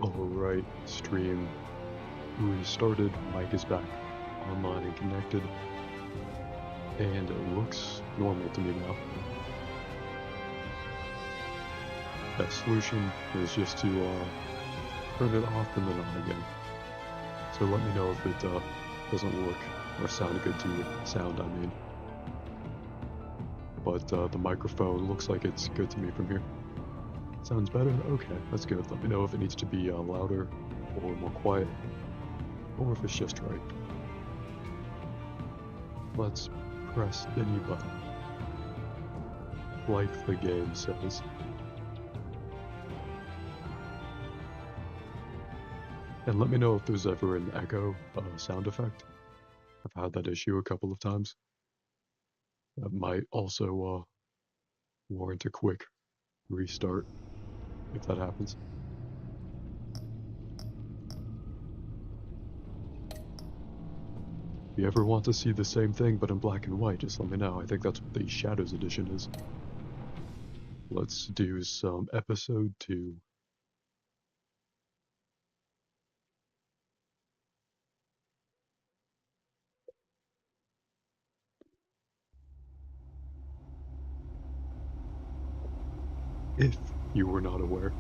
Alright, stream restarted, mic is back online and connected, and it looks normal to me now. Best solution is just to turn it off and then on again. So let me know if it doesn't work or sound good to you. Sound, I mean. But the microphone looks like it's good to me from here. Sounds better? Okay, that's good. Let me know if it needs to be louder or more quiet, or if it's just right. Let's press any button, like the game says. And let me know if there's ever an echo sound effect. I've had that issue a couple of times. That might also warrant a quick restart if that happens. If you ever want to see the same thing but in black and white, just let me know. I think that's what the Shadows edition is. Let's do some episode 2. If you were not aware,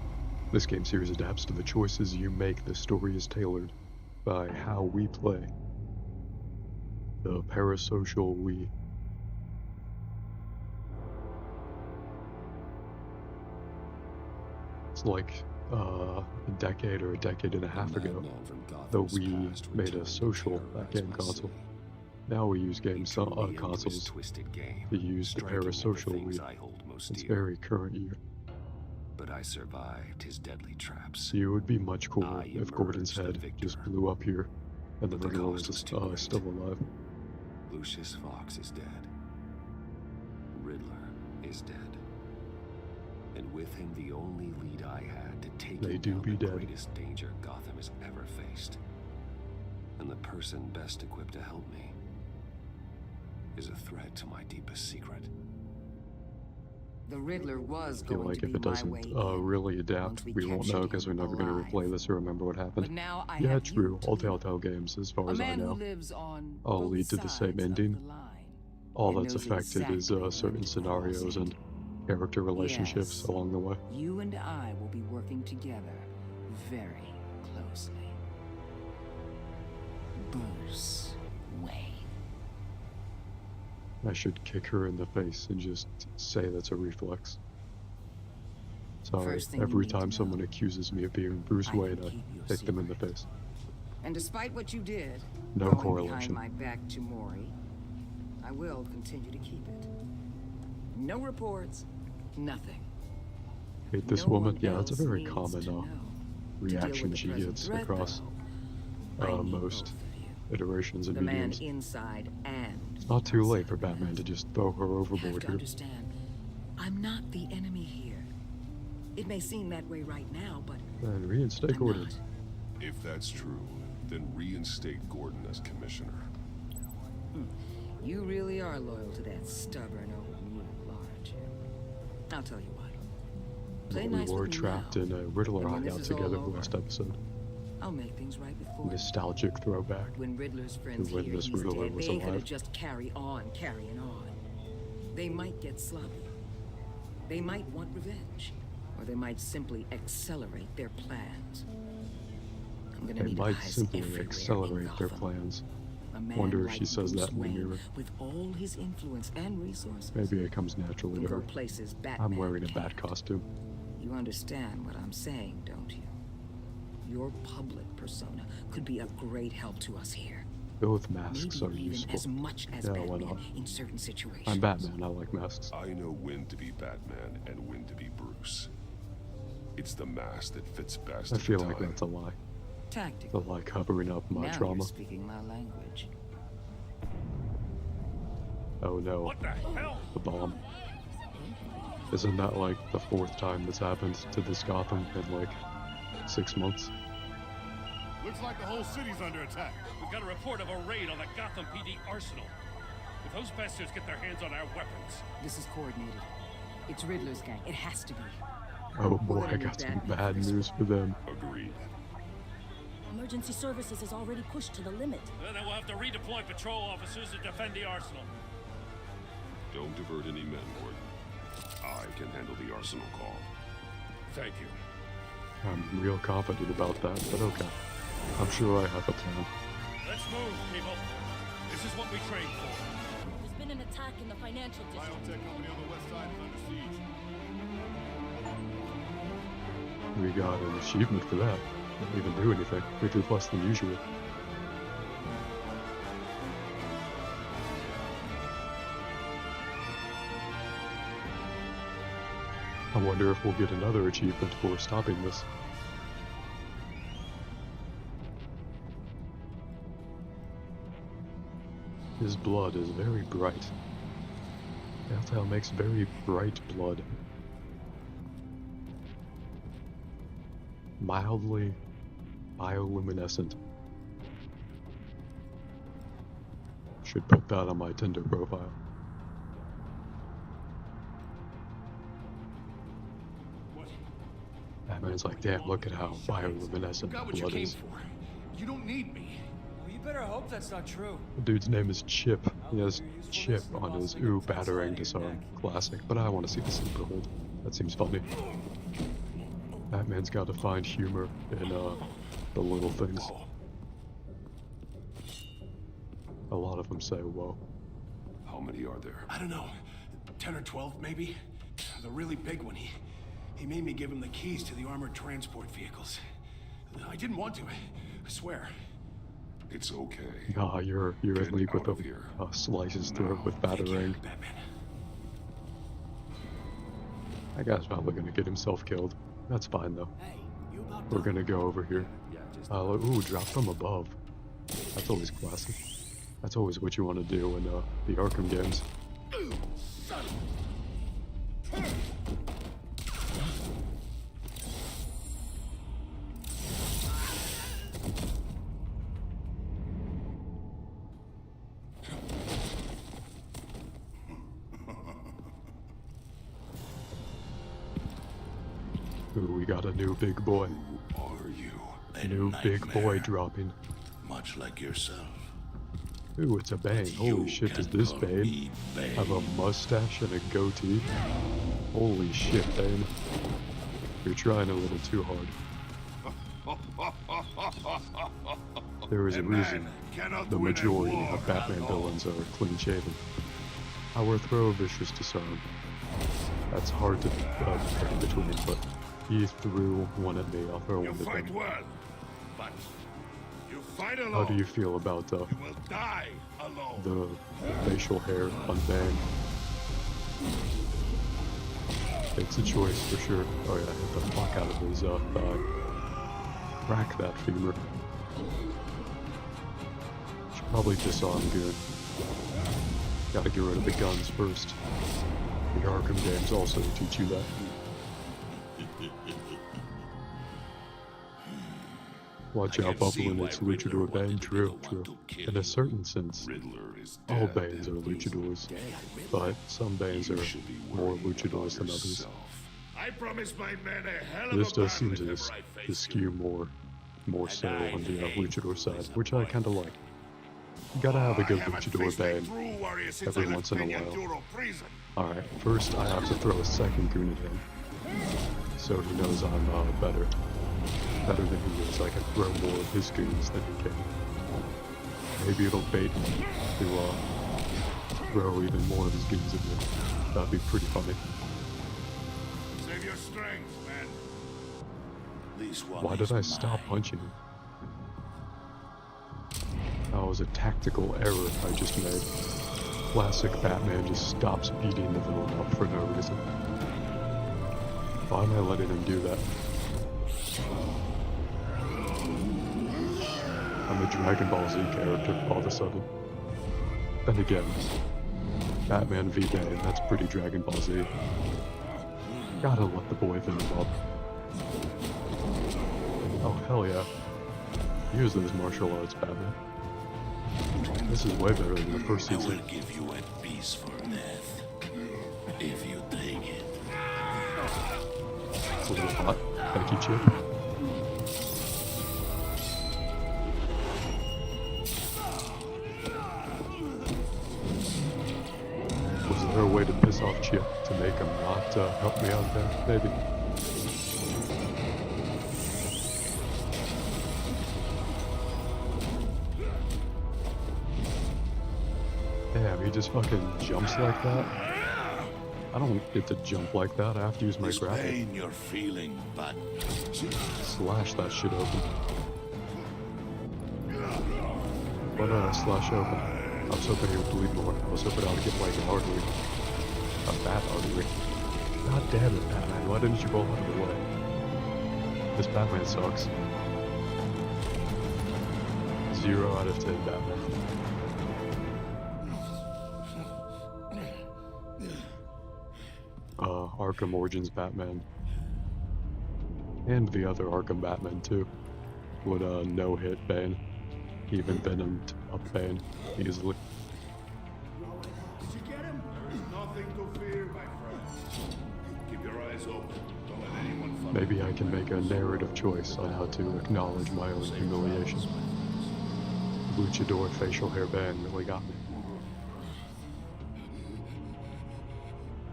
this game series adapts to the choices you make. The story is tailored by how we play. The parasocial we. It's like a decade or a decade and a half ago that we made a social game console. Now we use game consoles to use the parasocial we. It's very current year. But I survived his deadly traps. It would be much cooler if Gordon's head just blew up here and the Riddler was still alive. Lucius Fox is dead. Riddler is dead. And with him the only lead I had to take down the greatest danger Gotham has ever faced. And the person best equipped to help me is a threat to my deepest secret. The Riddler was I feel going like to if be it doesn't really adapt, we won't know because we're never going to replay this or remember what happened. But now I Yeah, have true. you All to Telltale games, as far a as I man who know, lives on all both lead to the same sides of ending. the line All and that's knows affected is exactly certain when to scenarios pause and character relationships Yes. along the way. You and I will be working together very closely. Bruce Wayne. I should kick her in the face and just say that's a reflex. Sorry, First thing you every need to time know, someone accuses me of being Bruce I can Wayne, keep you I kick them in the secret. face. And despite what you did, No going correlation. behind my back to Maury, I will continue to keep it. No reports, nothing. Hate this No woman? one Yeah, that's a else very needs common to know. To deal reaction with the she present gets threat, across though, I need most both of you. iterations of The man mediums. inside and It's not too late for outside Batman to Beth. just throw her You have overboard to here. understand, I'm not the enemy here. It may seem that way right now, but And reinstate I'm Gordon. not. If that's true, then reinstate Gordon as commissioner. You really are loyal to that stubborn old mule, aren't you? I'll tell you what. Play We nice were with me trapped now, in a Riddler and when this hideout is all together over, last episode. I'll make things right before you. Nostalgic throwback. When Riddler's friends when hear this he's Riddler dead, was they ain't gonna alive. just carrying on. They might get sloppy. They might want revenge. Or they might simply accelerate their plans. I'm gonna They need might eyes simply everywhere in accelerate their Gotham. plans. A man Wonder if like she says Bruce that in the Wayne, mirror. with all his influence and resources, Maybe it comes naturally can to go her. places Batman I'm wearing a bat can't. costume. You understand what I'm saying, don't you? Your public persona could be a great help to us here. Both masks Maybe are even useful. as much as Yeah, why Batman not? in certain situations. I'm Batman, I like masks. I know when to be Batman and when to be Bruce. It's the mask that fits best I at the feel like time. that's a lie. Tactical. The lie covering up my Now trauma. you're speaking my language. Oh no, What the hell? the bomb. Isn't that like the 4th time this happened to this Gotham in like 6 months? Looks like the whole city's under attack. We've got a report of a raid on the Gotham PD arsenal. If those bastards get their hands on our weapons, This is coordinated. It's Riddler's gang. It has to be. Oh boy, I got some bad news for them. Agreed. Emergency services is already pushed to the limit. Then we'll have to redeploy patrol officers to defend the arsenal. Don't divert any men, Warden. I can handle the arsenal call. Thank you. I'm real confident about that, but okay. I'm sure I have a plan. Let's move, people. This is what we trained for. There's been an attack in the financial district. Biotech company on the west side is under siege. We got an achievement for that. Didn't even do anything. We did less than usual. I wonder if we'll get another achievement for stopping this. His blood is very bright. Eltal makes very bright blood. Mildly bioluminescent. Should put that on my Tinder profile. Batman's like, damn, look at how bioluminescent Got what you blood came is. for. You don't need me. Well, you better hope that's not true. The dude's name is Chip. He has Chip on his batarang disarm. Classic, but I want to see the sleeper hold. That seems funny. Batman's got to find humor in the little things. A lot of them say, whoa. How many are there? I don't know, 10 or 12 maybe? The really big one, he made me give him the keys to the armored transport vehicles. I didn't want to, I swear. It's okay. Nah, you're in Get league with out of them. here. Slice his throat No. with Thank you, batarang. Batman. That guy's probably gonna get himself killed. That's fine though. Hey, you about We're done? gonna go over here. Yeah, just Ooh, drop from above. That's always classic. That's always what you want to do in the Arkham games. Ooh, we got a new big boy. Who are you? A new big boy dropping. Much like yourself. Ooh, it's a Bane. Holy shit, does this Bane have a mustache and a goatee? Holy shit, Bane. You're trying a little too hard. There is a reason the majority of Batman villains are clean shaven. I will throw a vicious disarm. That's hard to pick in between, but he threw one at me. I'll throw one You at fight him. well, but you fight alone. How do you feel about You will die alone. the facial hair on Bane? It's a choice for sure. Oh yeah, hit the fuck out of his thigh. Crack that femur. Should probably disarm good. Gotta get rid of the guns first. The Arkham games also teach you that. Watch out, Buffalo, it's Luchador Bane. True, true. In a certain sense, Riddler is all dead. Banes are luchadors, but some Banes are more luchadors than others. I promised my men a hell of This a does seem battle to, if ever I face to skew more so on the luchador side, which I kind of like. You gotta have a good luchador Bane every once in a while. Alright, first I have to throw a second goon at him, so he knows I'm better than he is. I can throw more of his goons than he can. Maybe it'll bait me to throw even more of his goons at me. That'd be pretty funny. Save your strength, man. Why did I stop punching him? That was a tactical error I just made. Classic Batman just stops beating the villain up for no reason. Why am I letting him do that? I'm a Dragon Ball Z character all of a sudden. Then again, Batman v Bane, that's pretty Dragon Ball Z. Gotta let the boy venom up. Oh hell yeah. Use those martial arts, Batman. This is way better than the first season. Give you a piece for death, if you take it. A little hot. Thank you, Chip. Was there a way to piss off Chip to make him not help me out there? Maybe. Damn, he just fucking jumps like that? I don't get to jump like that. I have to use my grapple. Pain you're feeling, but Slash that shit open. Why did I slash open? I was hoping he would bleed more. I was hoping I would get like an artery. A bat artery. God damn it, Batman. Why didn't you roll out of the way? This Batman sucks. 0 out of 10 Batman. Arkham Origins Batman. And the other Arkham Batman too. Would no-hit Bane. Even venomed up Bane easily. did you get him? There's nothing to fear, my friend. Keep your eyes open. Don't let anyone fuck. Maybe I can make a narrative choice on how to acknowledge my own humiliation. Luchador facial hair band really got me.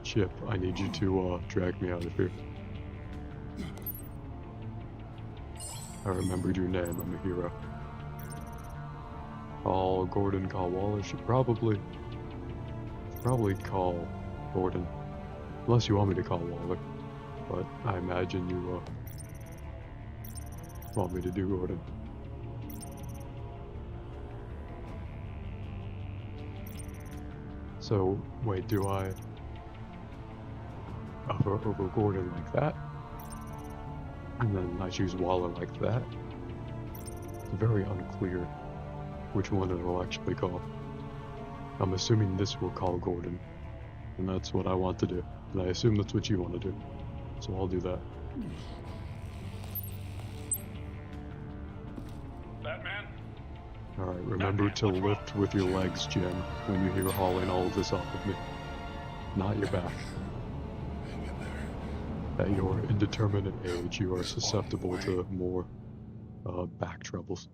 Chip, I need you to drag me out of here. I remembered your name, I'm a hero. Call Gordon, call Waller, should probably call Gordon. Unless you want me to call Waller. But I imagine you want me to do Gordon. So, wait, do I over Gordon like that? And then I choose Waller like that? It's very unclear which one it'll actually call. I'm assuming this will call Gordon. And that's what I want to do. And I assume that's what you want to do. So I'll do that. Batman? Alright, remember to lift with your legs, Jim, when you hear hauling all of this off of me. Not your back. At your indeterminate age, you are susceptible to more back troubles.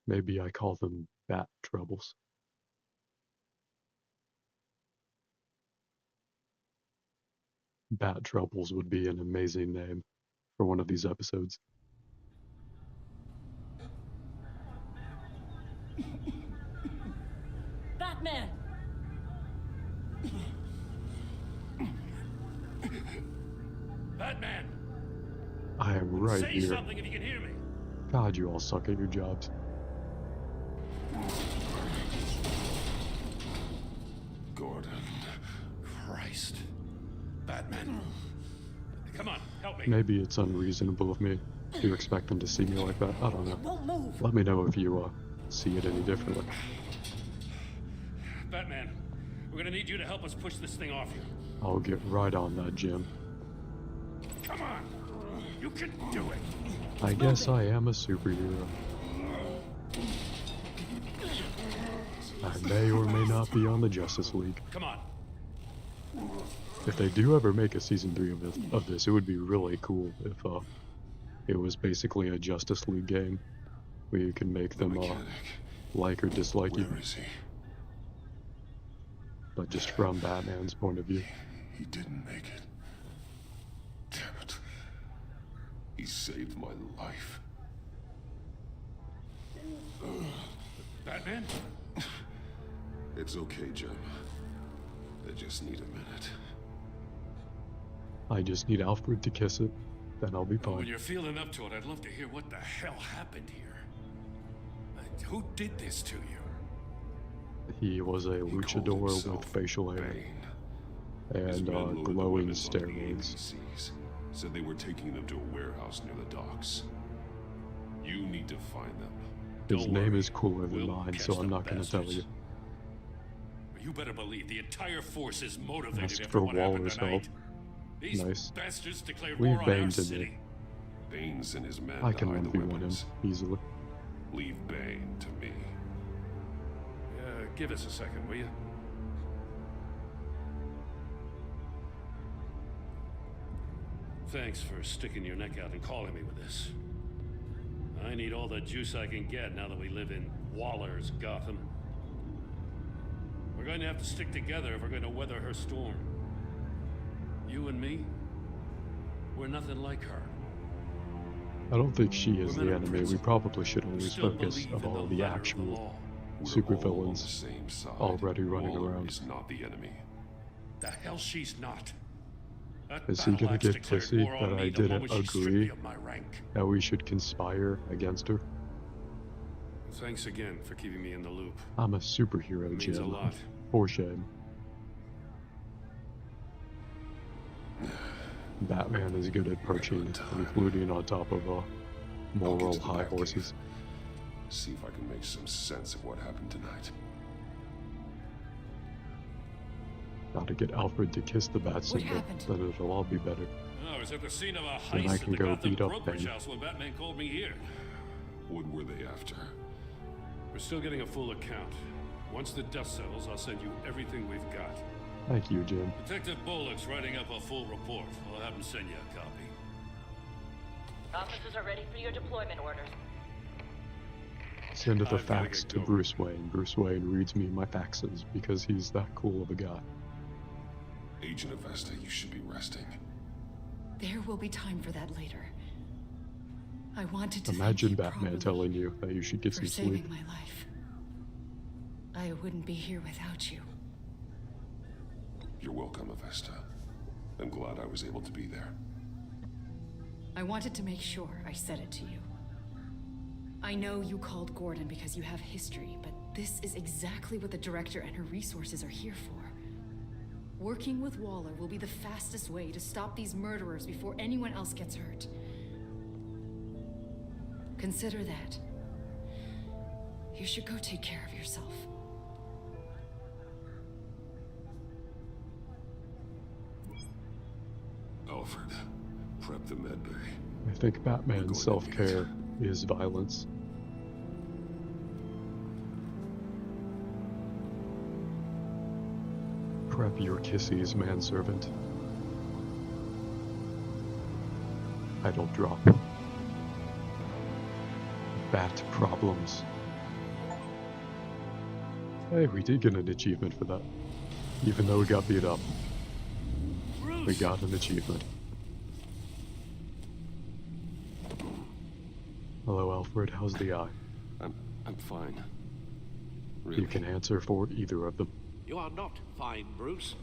Maybe I call them bat troubles. Bat troubles would be an amazing name for one of these episodes. Batman! Batman! I am right Say here. something if you can hear me. God, you all suck at your jobs. Gordon. Christ. Batman. Come on, help me. Maybe it's unreasonable of me to expect them to see me like that. I don't know. Won't move! Let me know if you see it any differently. Batman, we're gonna need you to help us push this thing off you. I'll get right on that, Jim. Come on! You can do it! I guess I am a superhero. I may or may not be on the Justice League. Come on. If they do ever make a season 3 of this, it would be really cool if it was basically a Justice League game where you can make them like or dislike you, Where is he? but just from Batman's point of view. He didn't make it. Damn it. He saved my life. Batman? It's okay, Jim. I just need a minute. I just need Alfred to kiss it, then I'll be When fine. you're feeling up to it, I'd love to hear what the hell happened here. Who did this to you? He was a He called luchador with himself facial hair Bane. His and men loaded the glowing weapons onto the steroids. APCs. Said they were taking them to a warehouse near the docks. You need to find them. His Don't name worry. is cooler than We'll mine, catch so I'm them not going to tell bastards. you. You better believe the entire force is motivated Ask after for what happened Waller's tonight. help. These Nice. bastards declared Leave war on Bane our to me. city. Bane's and his men I to can hide the 1v1 him weapons. easily. Leave Bane to me. Give us a second, will you? Thanks for sticking your neck out and calling me with this. I need all the juice I can get now that we live in Waller's Gotham. We're going to have to stick together if we're going to weather her storm. You and me, we're nothing like her. I don't think she is the enemy. We probably should lose focus of all the actual supervillains already running around. Is not the enemy. The hell she's not. Is he gonna get pissy that I didn't agree that we should conspire against her? Thanks again for keeping me in the loop. I'm a superhero, It means a Jim. lot. For shame. Batman is good at perching, including on top of moral high horses. See if I can make some sense of what happened tonight. Gotta get Alfred to kiss the bat symbol, happened? then it'll all be better. I was at the scene of a Then I heist can at the go Gotham beat up brokerage Bane. house when Batman called me here. What were they after? We're still getting a full account. Once the dust settles, I'll send you everything we've got. Thank you, Jim. Detective Bullock's writing up a full report. I'll have him send you a copy. Officers are ready for your deployment orders. Send the I've gotta fax get to going. Bruce Wayne. Bruce Wayne reads me my faxes because he's that cool of a guy. Agent Avesta, you should be resting. There will be time for that later. I wanted to Imagine thank you Batman properly telling you that you should get for some saving sleep. my life. I wouldn't be here without you. You're welcome, Avesta. I'm glad I was able to be there. I wanted to make sure I said it to you. I know you called Gordon because you have history, but this is exactly what the director and her resources are here for. Working with Waller will be the fastest way to stop these murderers before anyone else gets hurt. Consider that. You should go take care of yourself. Alfred, prep the med bay. I think Batman's self-care is violence. Prep your kissies, manservant. I don't drop. Bat problems. Hey, we did get an achievement for that. Even though we got beat up. We got an achievement. Hello, Alfred. How's the eye? I'm fine. Really? You can answer for either of them. You are not fine, Bruce.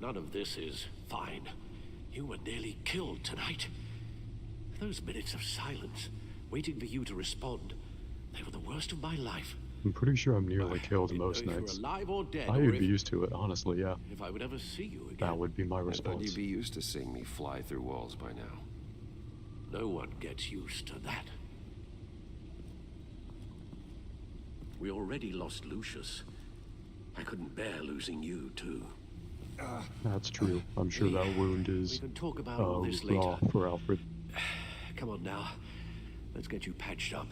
None of this is fine. You were nearly killed tonight. Those minutes of silence, waiting for you to respond, they were the worst of my life. I'm pretty sure I'm nearly killed most If you're nights. alive or dead, I or would be used to it, honestly, yeah. if I would ever see you again. That would be my I thought response. you'd be used to seeing me fly through walls by now. No one gets used to that. We already lost Lucius. I couldn't bear losing you, too. That's true. I'm sure that wound is We can talk about all this later. raw for Alfred. Come on now. Let's get you patched up.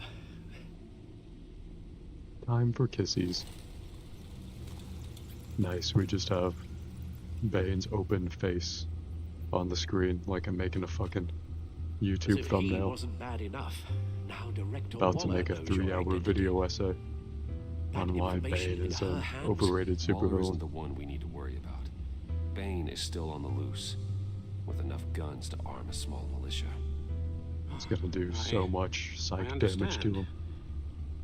Time for kissies. Nice, we just have Bane's open face on the screen like I'm making a fucking As YouTube if he thumbnail. wasn't bad enough. Now Director About to Waller make a knows your 3-hour identity. video essay That on why information Bane in is her an hands. overrated Waller isn't supervillain. the one we need to worry about. Bane is still on the loose, with enough guns to arm a small militia. It's gonna do so much psych damage to understand. him.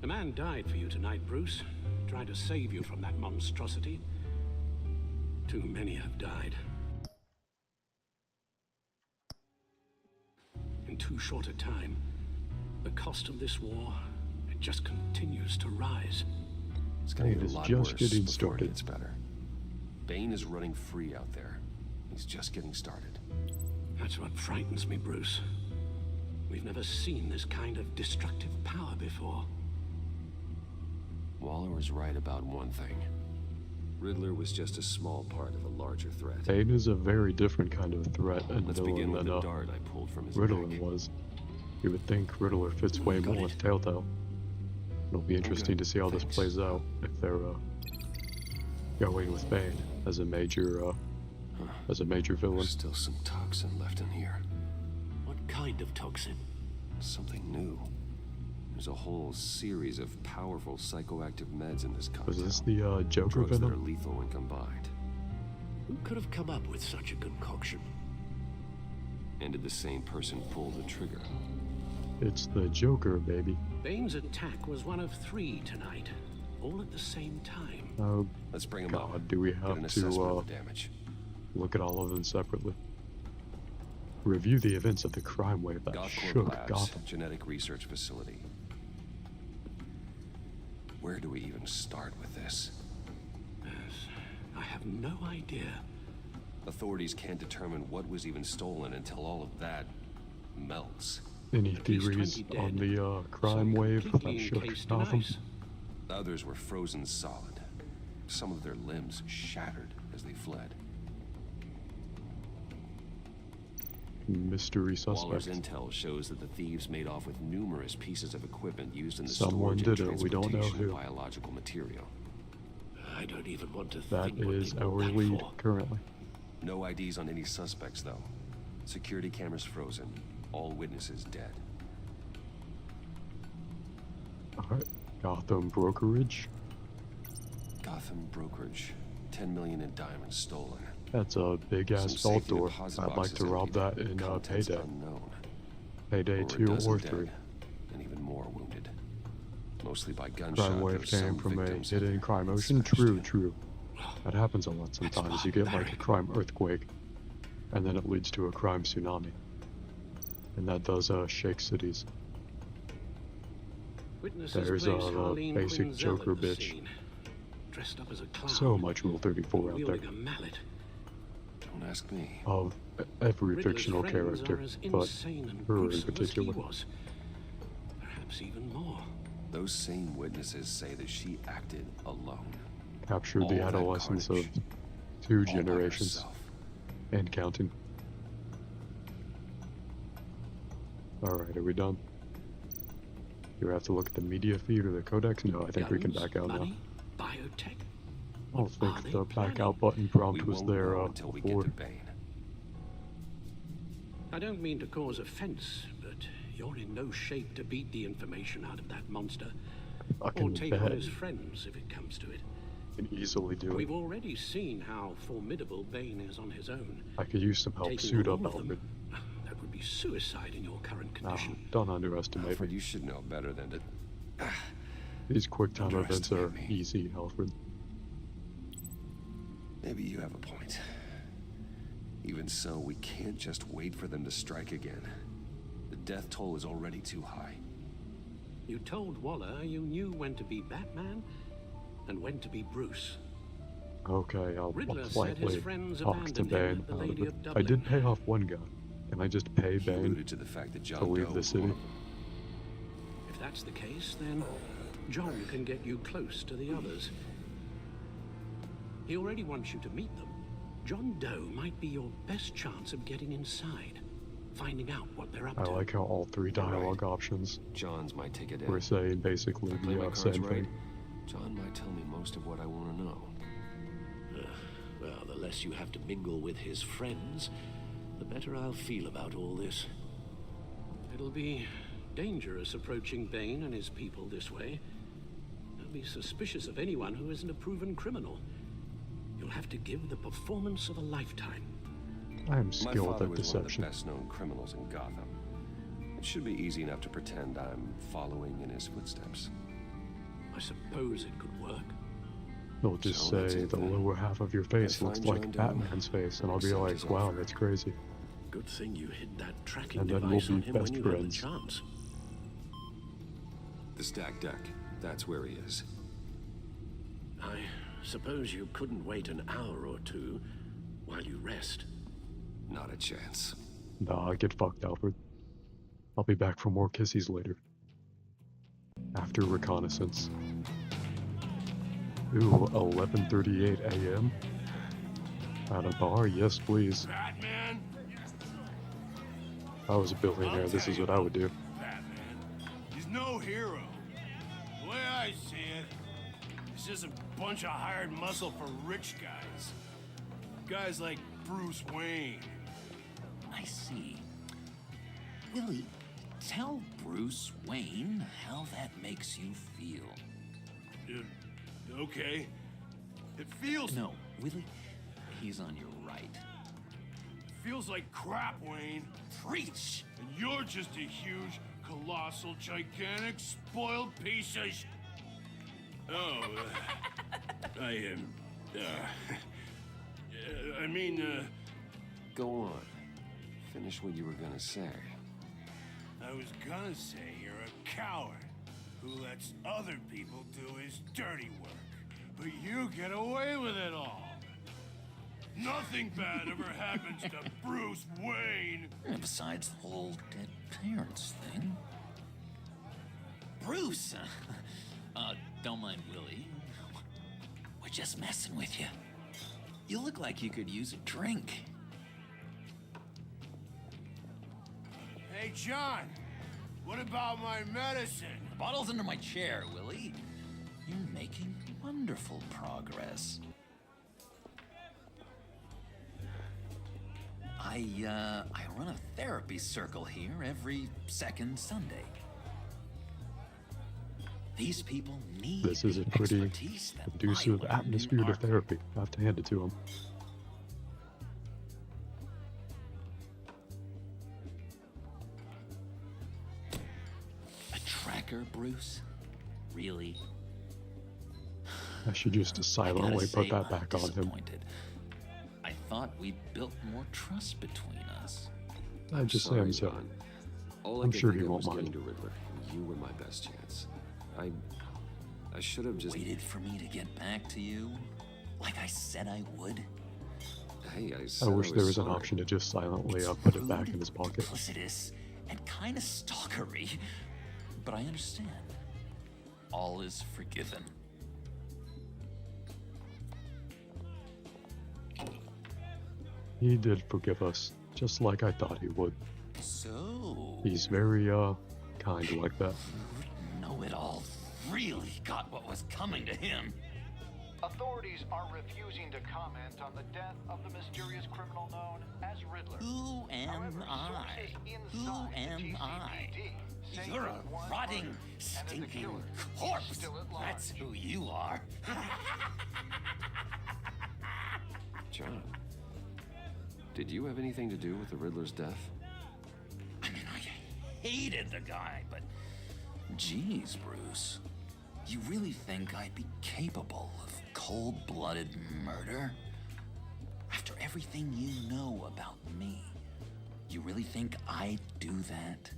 The man died for you tonight, Bruce. Trying to save you from that monstrosity. Too many have died. In too short a time, the cost of this war, it just continues to rise. It's gonna Bane get a is lot just worse getting before it started. gets better. Bane is running free out there. He's just getting started. That's what frightens me, Bruce. We've never seen this kind of destructive power before. Waller was right about one thing. Riddler was just a small part of a larger threat. Bane is a very different kind of threat and Let's villain begin with than the dart I pulled from his Riddler neck. was. You would think Riddler fits way Got more it. with Telltale. It'll be interesting to see how this Thanks. plays out if they're going with Bane as a major as a major villain. There's still some toxin left in here. What kind of toxin? Something new. There's a whole series of powerful psychoactive meds in this cocktail. Was this the Joker Drugs that are venom? lethal when combined. Who could have come up with such a concoction? And did the same person pull the trigger? It's the Joker, baby. Bane's attack was one of 3 tonight, all at the same time. Oh, Let's bring him God, up. do we Get an have assessment to of the damage. look at all of them separately? Review the events of the crime wave that Gothcorp shook Labs, Gotham. genetic research facility. Where do we even start with this? Yes, I have no idea. Authorities can't determine what was even stolen until all of that melts. Any At least theories 20 on dead. the crime Some wave that completely shook encased in Gotham? ice. Others were frozen solid. Some of their limbs shattered as they fled. Mystery Waller's suspect. intel shows that the thieves made off with numerous pieces of equipment used in the Someone storage did and it, we don't know transportation who. of biological material. I don't even want to That think what is they our bought that lead for. currently. No IDs on any suspects, though. Security cameras frozen. All witnesses dead. Alright. Gotham Brokerage. Gotham brokerage. 10 million in diamonds stolen. That's a big ass Some vault safety door. deposit I'd like boxes to rob that emptied. in Contents Payday. unknown. Payday Over a 2 dozen or dead, 3. and even more wounded. Mostly by gunshot. Crime though wave some came from a victims hidden had crime been ocean. smashed. True. That happens a lot sometimes. You get like a crime earthquake, and then it leads to a crime tsunami. And that does shake cities. Witnesses There's place the Harleen basic Quinzel Joker at the bitch. scene, dressed up as a clown, So much Rule 34 out there. wielding a mallet. Don't ask me. Of every Riddler's fictional friends character, are as but insane and her in gruesome as he particular. was. Perhaps even more. Those same witnesses say that she acted alone. Captured All the that adolescence of carnage. 2 All by generations herself. and counting. Alright, are we done? Do we have to look at the media feed or the codex? No, I think we can Guns, back out now. money, biotech. I don't What are think they the back planning? out button prompt We was won't there know until we get before. to Bane. I don't mean to cause offense, but you're in no shape to beat the information out of that monster. I Or can take bet on his friends if it comes to it. I can easily do it. We've already seen how formidable Bane is on his own. I could use some help. Taking Suit on up, all of them, Alfred. that would be suicide in your current Nah, condition. don't underestimate Alfred, me. you should know better than to... These quick time events are underestimate me. easy, Alfred. Maybe you have a point. Even so, we can't just wait for them to strike again. The death toll is already too high. You told Waller you knew when to be Batman and when to be Bruce. Okay, I'll Riddler said politely his friends talk to abandoned him Bane at the out of Lady it. of I Dublin. did pay off one guy. Can I just pay He Bane alluded to the fact that John to leave Doe the was city? one of them. If that's the case, then John can get you close to the others. He already wants you to meet them. John Doe might be your best chance of getting inside, finding out what they're up I to. like how all 3 dialogue options John's might take it in. were saying basically If I play my the cards same right, thing. John might tell me most of what I want to know. Well, the less you have to mingle with his friends, the better I'll feel about all this. It'll be dangerous approaching Bane and his people this way. They'll be suspicious of anyone who isn't a proven criminal. You'll have to give the performance of a lifetime. I am My skilled father at was deception. one of the best-known criminals in Gotham. It should be easy enough to pretend I'm following in his footsteps. I suppose it could work. They'll just So that's say it the then. lower half of your face I looks find like John Doe Batman's face, and I'll be accept like, his wow, offer. that's crazy. Good thing you hid that tracking And then we'll device be on him best when you had the friends. chance. The stacked deck, that's where he is. I suppose you couldn't wait an hour or two while you rest. Not a chance. Nah, get fucked, Alfred. I'll be back for more kissies later. After reconnaissance. Ooh, 11:38 a.m. At a bar? Yes, please. Batman? If I was a billionaire, this is what I would do. Batman. He's no hero. The way I see it, he's just a bunch of hired muscle for rich guys. Guys like Bruce Wayne. I see. Willie, tell Bruce Wayne how that makes you feel. Okay. It feels... No, Willie, he's on your right. Feels like crap, Wayne. Preach! And you're just a huge, colossal, gigantic, spoiled piece of sh... Oh, I mean, Go on. Finish what you were gonna say. I was gonna say you're a coward who lets other people do his dirty work. But you get away with it all. Nothing bad ever happens to Bruce Wayne. And besides the whole dead parents thing. Bruce! Don't mind Willie. We're just messing with you. You look like you could use a drink. Hey, John. What about my medicine? The bottle's under my chair, Willie. You're making wonderful progress. I run a therapy circle here every second Sunday. These people need This is a pretty expertise that conducive I learned in atmosphere to art. therapy. I have to hand it to him. A tracker, Bruce? Really? I should just silently put that I'm back on him. disappointed. I thought we'd built more trust between us. I just say Sorry, I'm sorry. John. All I I'm could sure think he of won't was mind. getting to Riddler. You were my best chance. I should have just... Waited for me to get back to you, like I said I would. Hey, I I said wish there was an sorry. option to just silently It's put it rude, back in his pocket. duplicitous, and kind of stalkery, but I understand. All is forgiven. He did forgive us, just like I thought he would. So, He's very, kind like that. know-it-all really got what was coming to him. Authorities are refusing to comment on the death of the mysterious criminal known as Riddler. Who am However, I? sources Who inside the am I? GCPD say You're he a was rotting, murdered, and that the stinking killer is corpse. still at large. That's who you are. John, did you have anything to do with the Riddler's death? I mean, I hated the guy, but geez, Bruce. You really think I'd be capable of cold-blooded murder? After everything you know about me, you really think I'd do that?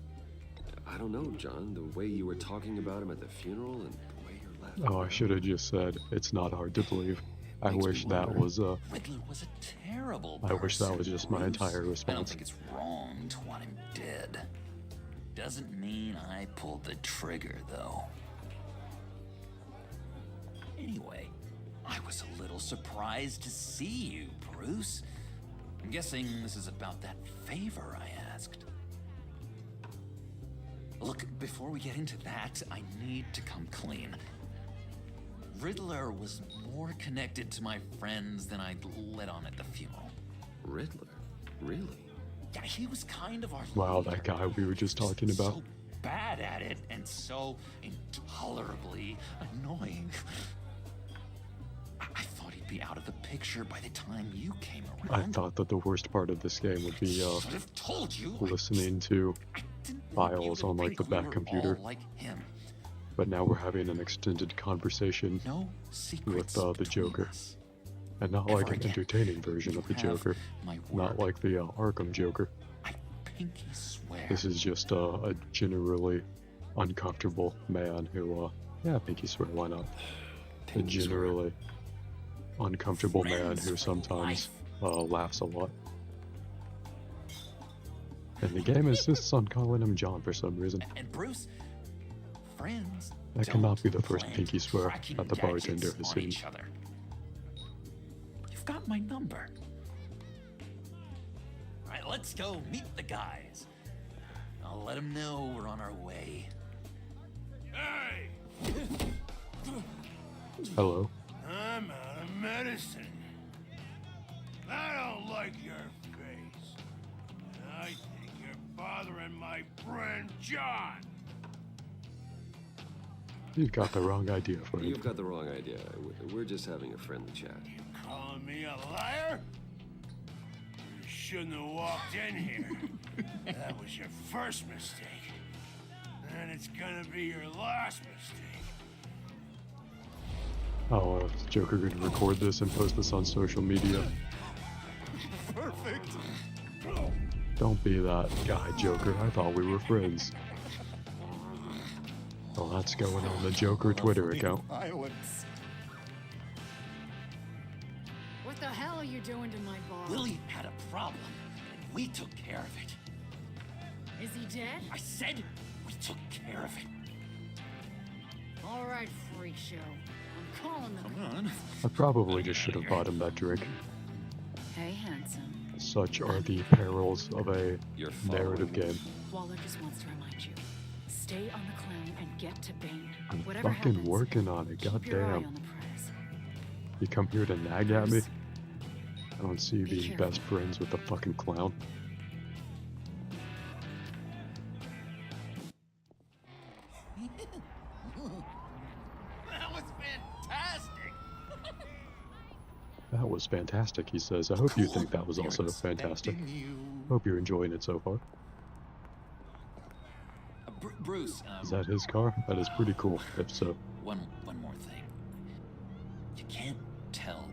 I don't know, John. The way you were talking about him at the funeral and the way you're laughing. Oh, I should have just said, it's not hard to believe. I Makes me wish that wonder. was, Riddler was a terrible I wish that person, was just my Bruce. entire I don't response. think it's wrong to want him dead. Doesn't mean I pulled the trigger, though. Anyway, I was a little surprised to see you, Bruce. I'm guessing this is about that favor I asked. Look, before we get into that, I need to come clean. Riddler was more connected to my friends than I'd let on at the funeral. Riddler? Really? Yeah, he was kind of our Wow, leader. that guy we were just talking about. So bad at it and so intolerably annoying. I thought he'd be out of the picture by the time you came I around. thought that the worst part of this game would be, Should have told you. listening to Didn't want you files to on, like, think the we back were computer. all like him. But now we're having an extended conversation No secrets with the between Joker. us. And not Ever like an again. entertaining version You of the have Joker. my Not word. like the Arkham Joker. I pinky swear. This is just a generally uncomfortable man who, yeah, pinky swear, why not? A Pinky swear. generally uncomfortable man Friends who for sometimes life. laughs a lot. And the game insists on calling him John for some reason. And Bruce, friends. That cannot don't be the first plant pinky swear cracking that the gadgets bartender has on seen. each other. You've got my number. All right, let's go meet the guys. I'll let them know we're on our way. Hey! Hello. I'm out of medicine. like your face. And I think you're bothering my friend John. You've got the wrong idea, friend. You've got the wrong idea. We're just having a friendly chat. Calling me a liar? You shouldn't have walked in here. That was your first mistake. And it's gonna be your last mistake. Oh, is Joker gonna record this and post this on social media? Perfect. Don't be that guy, Joker. I thought we were friends. Well, that's going on the Joker Twitter account. Violence. What the hell are you doing to my bar? Willie had a problem, and we took care of it. Is he dead? I said we took care of it. All right, freak show. I'm calling the Come on. I probably just should have bought him that drink. Hey, handsome. Such are the perils of a narrative game. Waller just wants to remind you. Stay on the clown and get to Bane. I'm Whatever fucking happens, working on it, keep your eye goddamn. on the prize. You come here to nag at me? I don't see you Be being careful. best friends with the fucking clown. That was fantastic. That was fantastic, he says. I hope you think that was also fantastic. Hope you're enjoying it so far. Bruce, Is that his car? That is pretty cool, if so. one more thing. You can't tell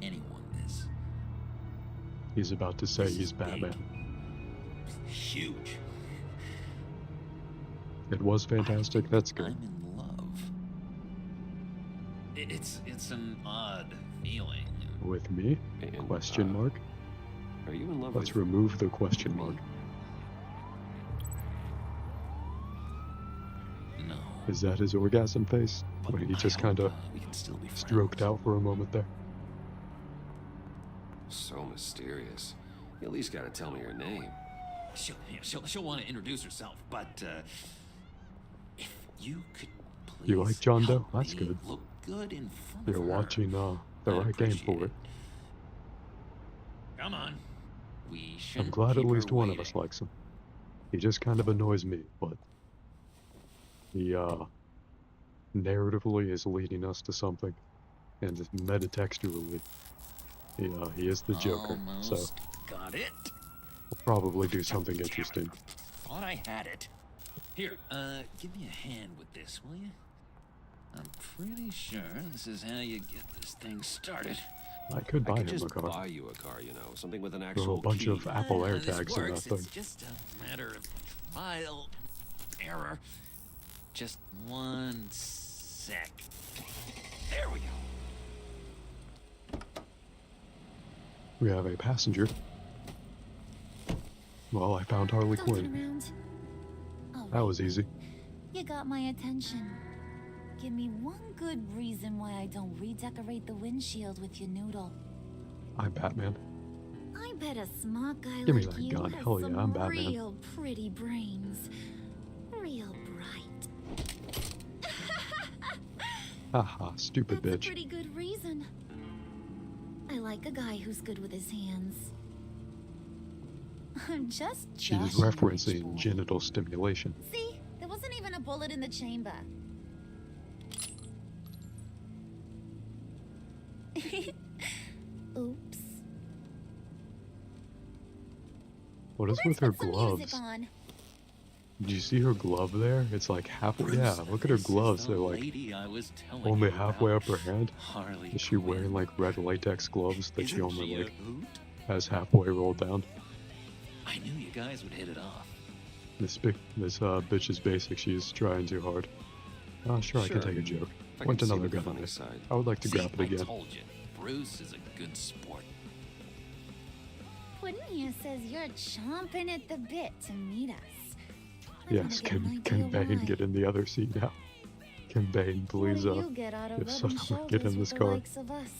anyone this. He's about to say he's Batman. Huge. It was fantastic, that's good. I'm in love. It's an odd feeling. With me? Question mark? Are you in love Let's with remove the question mark. No. Is that his orgasm face? When he just kind of We can still be friends. stroked out for a moment there. So mysterious. You at least gotta tell me your name. She'll want to introduce herself, but if you could please You like John Doe? help That's me good. Look good in front You're of her. watching the right game for it. Come on. We I'm shouldn't glad at keep her least one of waiting. us likes him. He just kind of annoys me, but he narratively is leading us to something, and just metatextually, he is the Joker. So Almost got it. we'll probably do something interesting. Thought I had it. Here, give me a hand with this, will you? I'm pretty sure this is how you get this thing started. I could I buy could him a just car. buy you a car, you know, something with an Throw actual a bunch key. of Apple This AirTags in that works. thing. It's just a matter of trial and error. Just one sec. There we go. We have a passenger. Well, I found Harley Don't turn Quinn. around. Oh, That was easy. you got my attention. Give me one good reason why I don't redecorate the windshield with your noodle. I'm Batman. I bet a smart guy Give me like that you gun. has Hell yeah, some I'm Batman. real pretty brains. Real bright. Haha, stupid That's a bitch. pretty good reason. I like a guy who's good with his hands. I'm just She's joshing, rich referencing boy. genital stimulation. See? There wasn't even a bullet in the chamber. Oops. What is with her Put some gloves? music on. Did you see her glove there? It's like halfway. Yeah, look at her gloves. They're like Lady I was telling only you halfway about. up her hand. Harley Is she Quinn. wearing like red latex gloves that she Isn't only she a like hoot? has halfway rolled down? I knew you guys would hit it off. This bitch is basic. She's trying too hard. Oh, sure, I can take a joke. I Want can see another the gun on funny it. side. I would like to See, grab it I again. told you, Bruce is a good sport. Puddin' here says you're chomping at the bit to meet us. Yes, can Bane get in the other seat now? Can Bane please what do you get out of if rubbing someone get shoulders in with this the car? likes of us?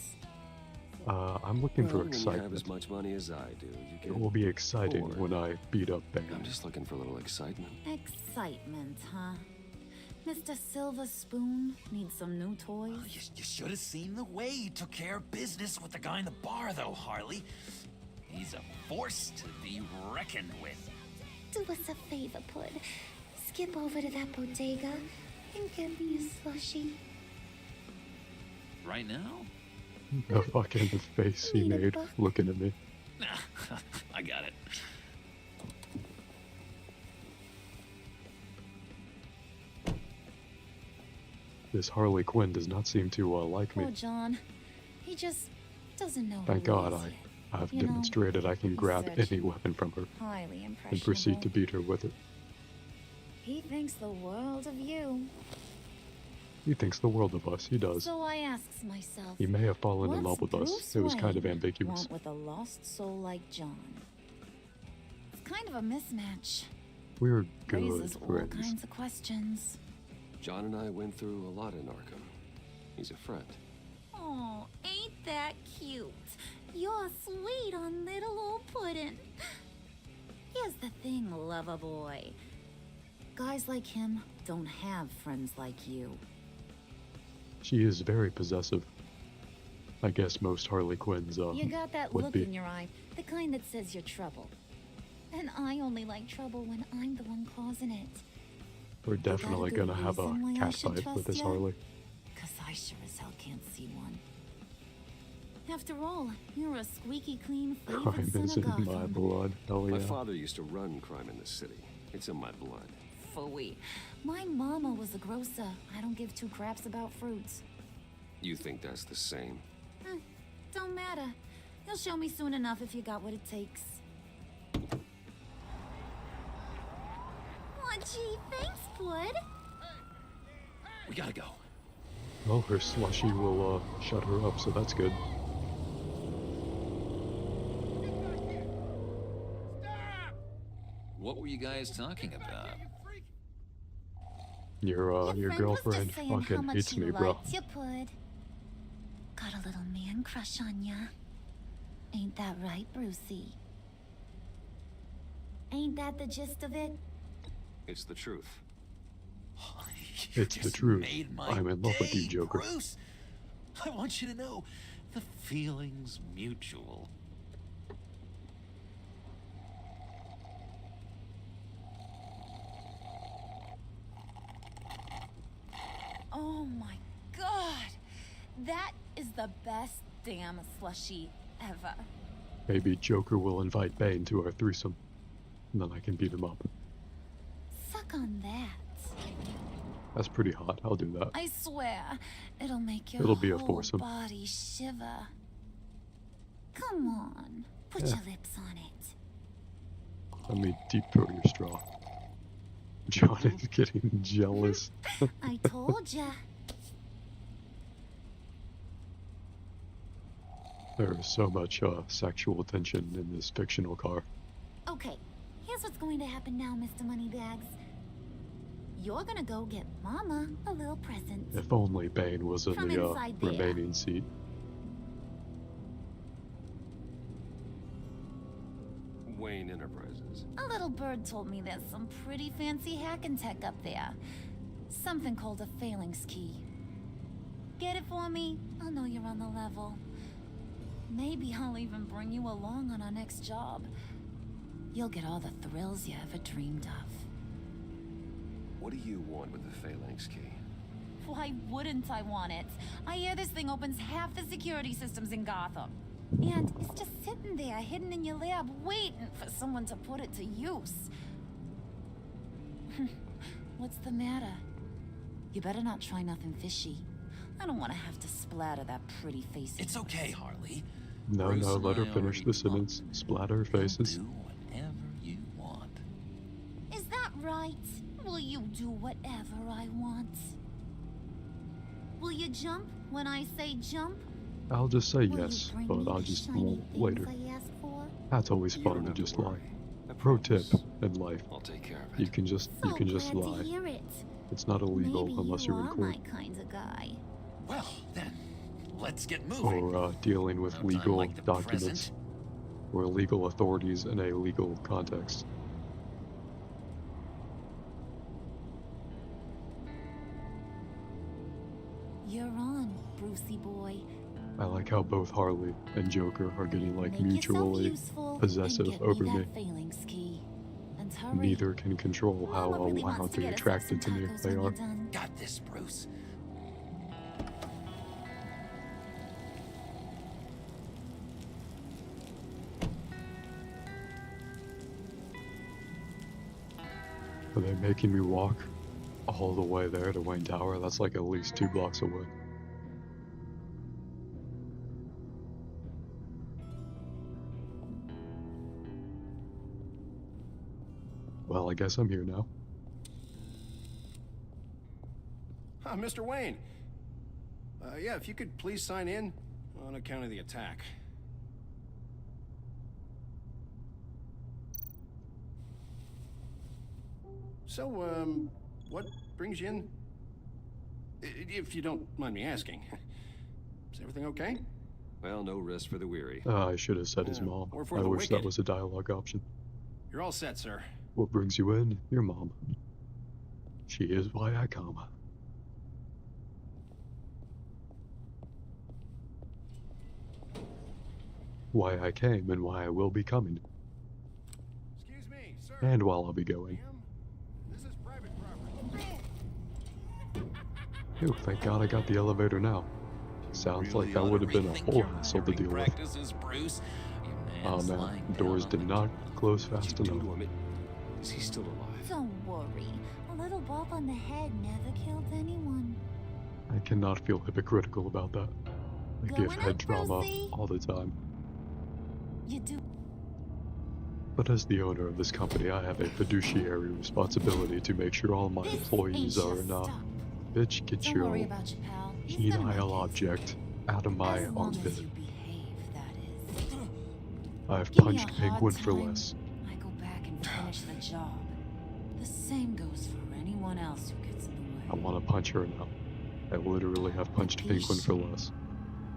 I'm looking for Well, when you have excitement. as much money as I do, you It get will be exciting bored. when I beat up Bane. I'm just looking for a little excitement. Excitement, huh? Mr. Silver Spoon needs some new toys. You should have seen the way he took care of business with the guy in the bar, though, Harley. He's a force to be reckoned with. Do us a favor, Pud. Skip over to that bodega and get me a slushie. Right now? The fucking face he made looking at me. I got it. This Harley Quinn does not seem to like Poor me. John. He just doesn't know. Thank who he God is. I've You know, demonstrated I can he's grab any searching. weapon from her Highly and proceed to impressionable. beat her with it. He thinks the world of you. He thinks the world of us. He does. So I asks myself, He may have fallen in love what's with us. Bruce It was kind of Wayne ambiguous. want with a lost soul like John? It's kind of a mismatch. We're good Raises all friends. kinds of questions. John and I went through a lot in Arkham. He's a friend. Oh, ain't that cute? You're sweet on little old puddin'. Here's the thing, lover boy. Guys like him don't have friends like you. She is very possessive. I guess most Harley Quinns You got that would look be. in your eye, the kind that says you're trouble. And I only like trouble when I'm the one causing it. We're definitely good gonna have a reason why I cat should fight trust with this ya? Harley. 'Cause I sure as hell can't see one. After all, you're a squeaky clean favorite Crime son is of in my Gotham. blood. Hell My yeah. father used to run crime in the city. It's in my blood. Phooey. My mama was a grocer. I don't give two craps about fruits. You think that's the same? Don't matter. You'll show me soon enough if you got what it takes. Aw, gee, thanks, Bud. We gotta go. Well, her slushy will shut her up, so that's good. What were you guys talking about? Your Friend was girlfriend just saying how fucking much hates he me, bro. liked ya, Bud. Got a little man crush on ya. Ain't that right, Brucey? Ain't that the gist of it? It's the truth. It's the Just truth. made my I'm in love with you, day, Joker. Bruce. I want you to know the feeling's mutual. Oh my god! That is the best damn slushie ever. Maybe Joker will invite Bane to our threesome, and then I can beat him up. Suck on that. That's pretty hot. I'll do that. I swear, it'll make your It'll be a whole foursome. body shiver. Come on, put Yeah. your lips on it. Let me deep throat your straw. John is getting jealous. I told ya. There is so much sexual tension in this fictional car. Okay, here's what's going to happen now, Mr. Moneybags. You're gonna go get Mama a little present. If only Bane was in From the inside there. remaining seat. Wayne Enterprises. A little bird told me there's some pretty fancy hacking tech up there. Something called a phalanx key. Get it for me? I'll know you're on the level. Maybe I'll even bring you along on our next job. You'll get all the thrills you ever dreamed of. What do you want with the Phalanx key? Why wouldn't I want it? I hear this thing opens half the security systems in Gotham. And it's just sitting there, hidden in your lab, waiting for someone to put it to use. What's the matter? You better not try nothing fishy. I don't want to have to splatter that pretty face. It's okay, Harley. No, Bruce no, and let her I finish already the sentence. Splatter faces. Do whatever you want. Is that right? Will you do whatever I want? Will you jump when I say jump? I'll just say Will yes, you bring but me I'll the just shiny won't things later. I asked for? That's always You fun don't to have to just lie. worry. I Pro tip promise. in life: I'll take care of it. you can just So glad lie. to hear it. It's not illegal Maybe unless you you're in are court my kind of guy. Well, then, let's get moving. or dealing with No time legal like the documents present. or legal authorities in a legal context. You're on, Brucey boy. I like how both Harley and Joker are getting like Make yourself mutually useful. possessive Get over me me. that Phalanx key. And hurry. Neither can control how Mama really wants to wildly get us attracted to some me tacos they when are. you're done. Got this, Bruce. Are they making me walk all the way there to Wayne Tower? That's like at least 2 blocks away. Well, I guess I'm here now. Mr. Wayne. Yeah, if you could please sign in on account of the attack. So, what brings you in? If you don't mind me asking. Is everything okay? Well, no rest for the weary. I should have said his mom. or for I the wish that wicked. was a dialogue option. You're all set, sir. What brings you in? Your mom. She is why I come. Why I came and why I will be coming. Excuse me, sir. And while I'll be going. This is private property. Ew, thank God I got the elevator now. Sounds like that would have been a whole hassle to deal with. Practices, Bruce. Oh man, doors did not close fast enough. Is he still alive? Don't worry. A little bump on the head never killed anyone. I cannot feel hypocritical about that. I give Going head up, trauma Brucey? all the time. You do. But as the owner of this company, I have a fiduciary responsibility to make sure all my employees are in bitch, get Don't your worry about your pal. He's gonna make penile it. object out of my As long as armpit. you behave, that is. I've Give me a punched hard Penguin for time, less. I go back and finish the job. The same goes for anyone else who gets in the way. I want to punch her now. I literally have punched Penguin for less.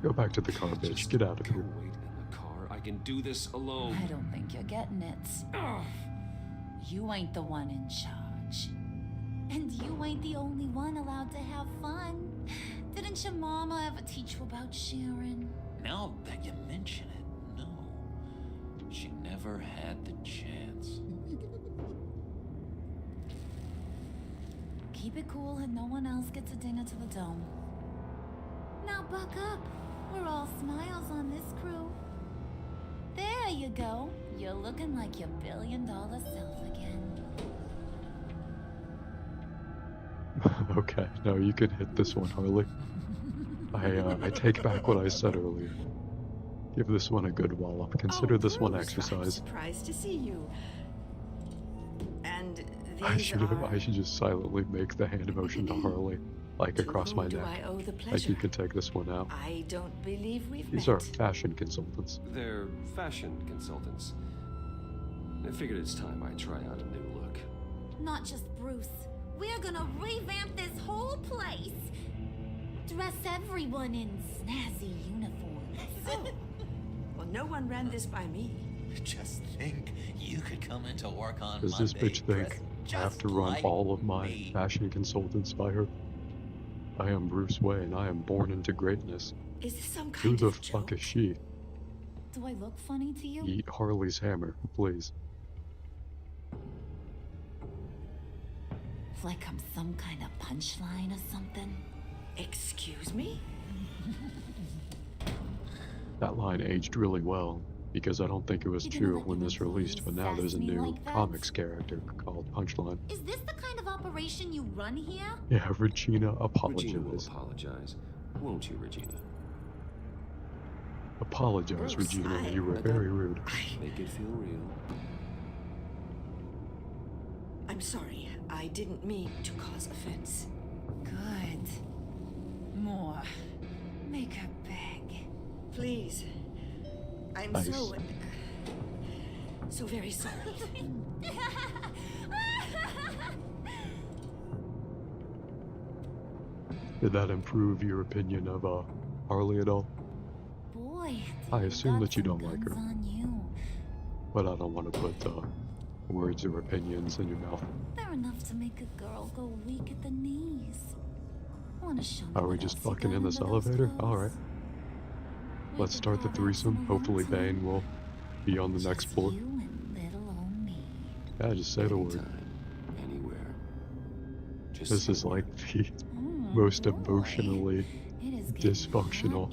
Go back to the car, bitch. Get out of here. Wait in the car. I can do this alone. I don't think you're getting it. You ain't the one in charge. And you ain't the only one allowed to have fun. Didn't your mama ever teach you about sharing? Now that you mention it, no. She never had the chance. Keep it cool and no one else gets a dinger to the dome. Now buck up. We're all smiles on this crew. There you go. You're looking like your billion-dollar self again. Okay, no, you can hit this one, Harley. I take back what I said earlier. Give this one a good wallop. Consider this one I'm exercise. surprised to see you. And I these should just silently make the hand motion to Harley, like across my whom do neck. I owe the Like pleasure? you can take this one out. I don't believe we've These met. are fashion consultants. They're fashion consultants. I figured it's time I try out a new look. Not just Bruce. We're gonna revamp this whole place. Dress everyone in snazzy uniforms. Oh. Well, no one ran this by me. Just think, you could come into work on Does this bitch think I have to run all of my fashion consultants by her? I am Bruce Wayne. I am born into greatness. Is this some Who kind the of fuck is she? Do I look funny to you? Eat Harley's hammer, please. Like I'm some kind of punchline or something? Excuse me? That line aged really well, because I don't think it was true when this released, but now there's a new comics character called Punchline. Is this the kind of operation you run here? Yeah, Regina, apologize. Regina will apologize. Won't you, Regina? Apologize, Regina. You were very rude. Make it feel real. I'm sorry. I didn't mean to cause offense. Good. More. Make her beg. Please. I'm Nice. so very sorry. Did that improve your opinion of Harley at all? Boy, I assume that you don't like her, on you. but I don't want to put words or opinions in your mouth. They're enough to make a girl go weak at the knees. Wanna show me Are we what just else you fucking got in this under those elevator? clothes? Alright. Let's start the threesome. Hopefully Bane will be on the next floor. Yeah, just say the word. Anywhere. This is like the most emotionally dysfunctional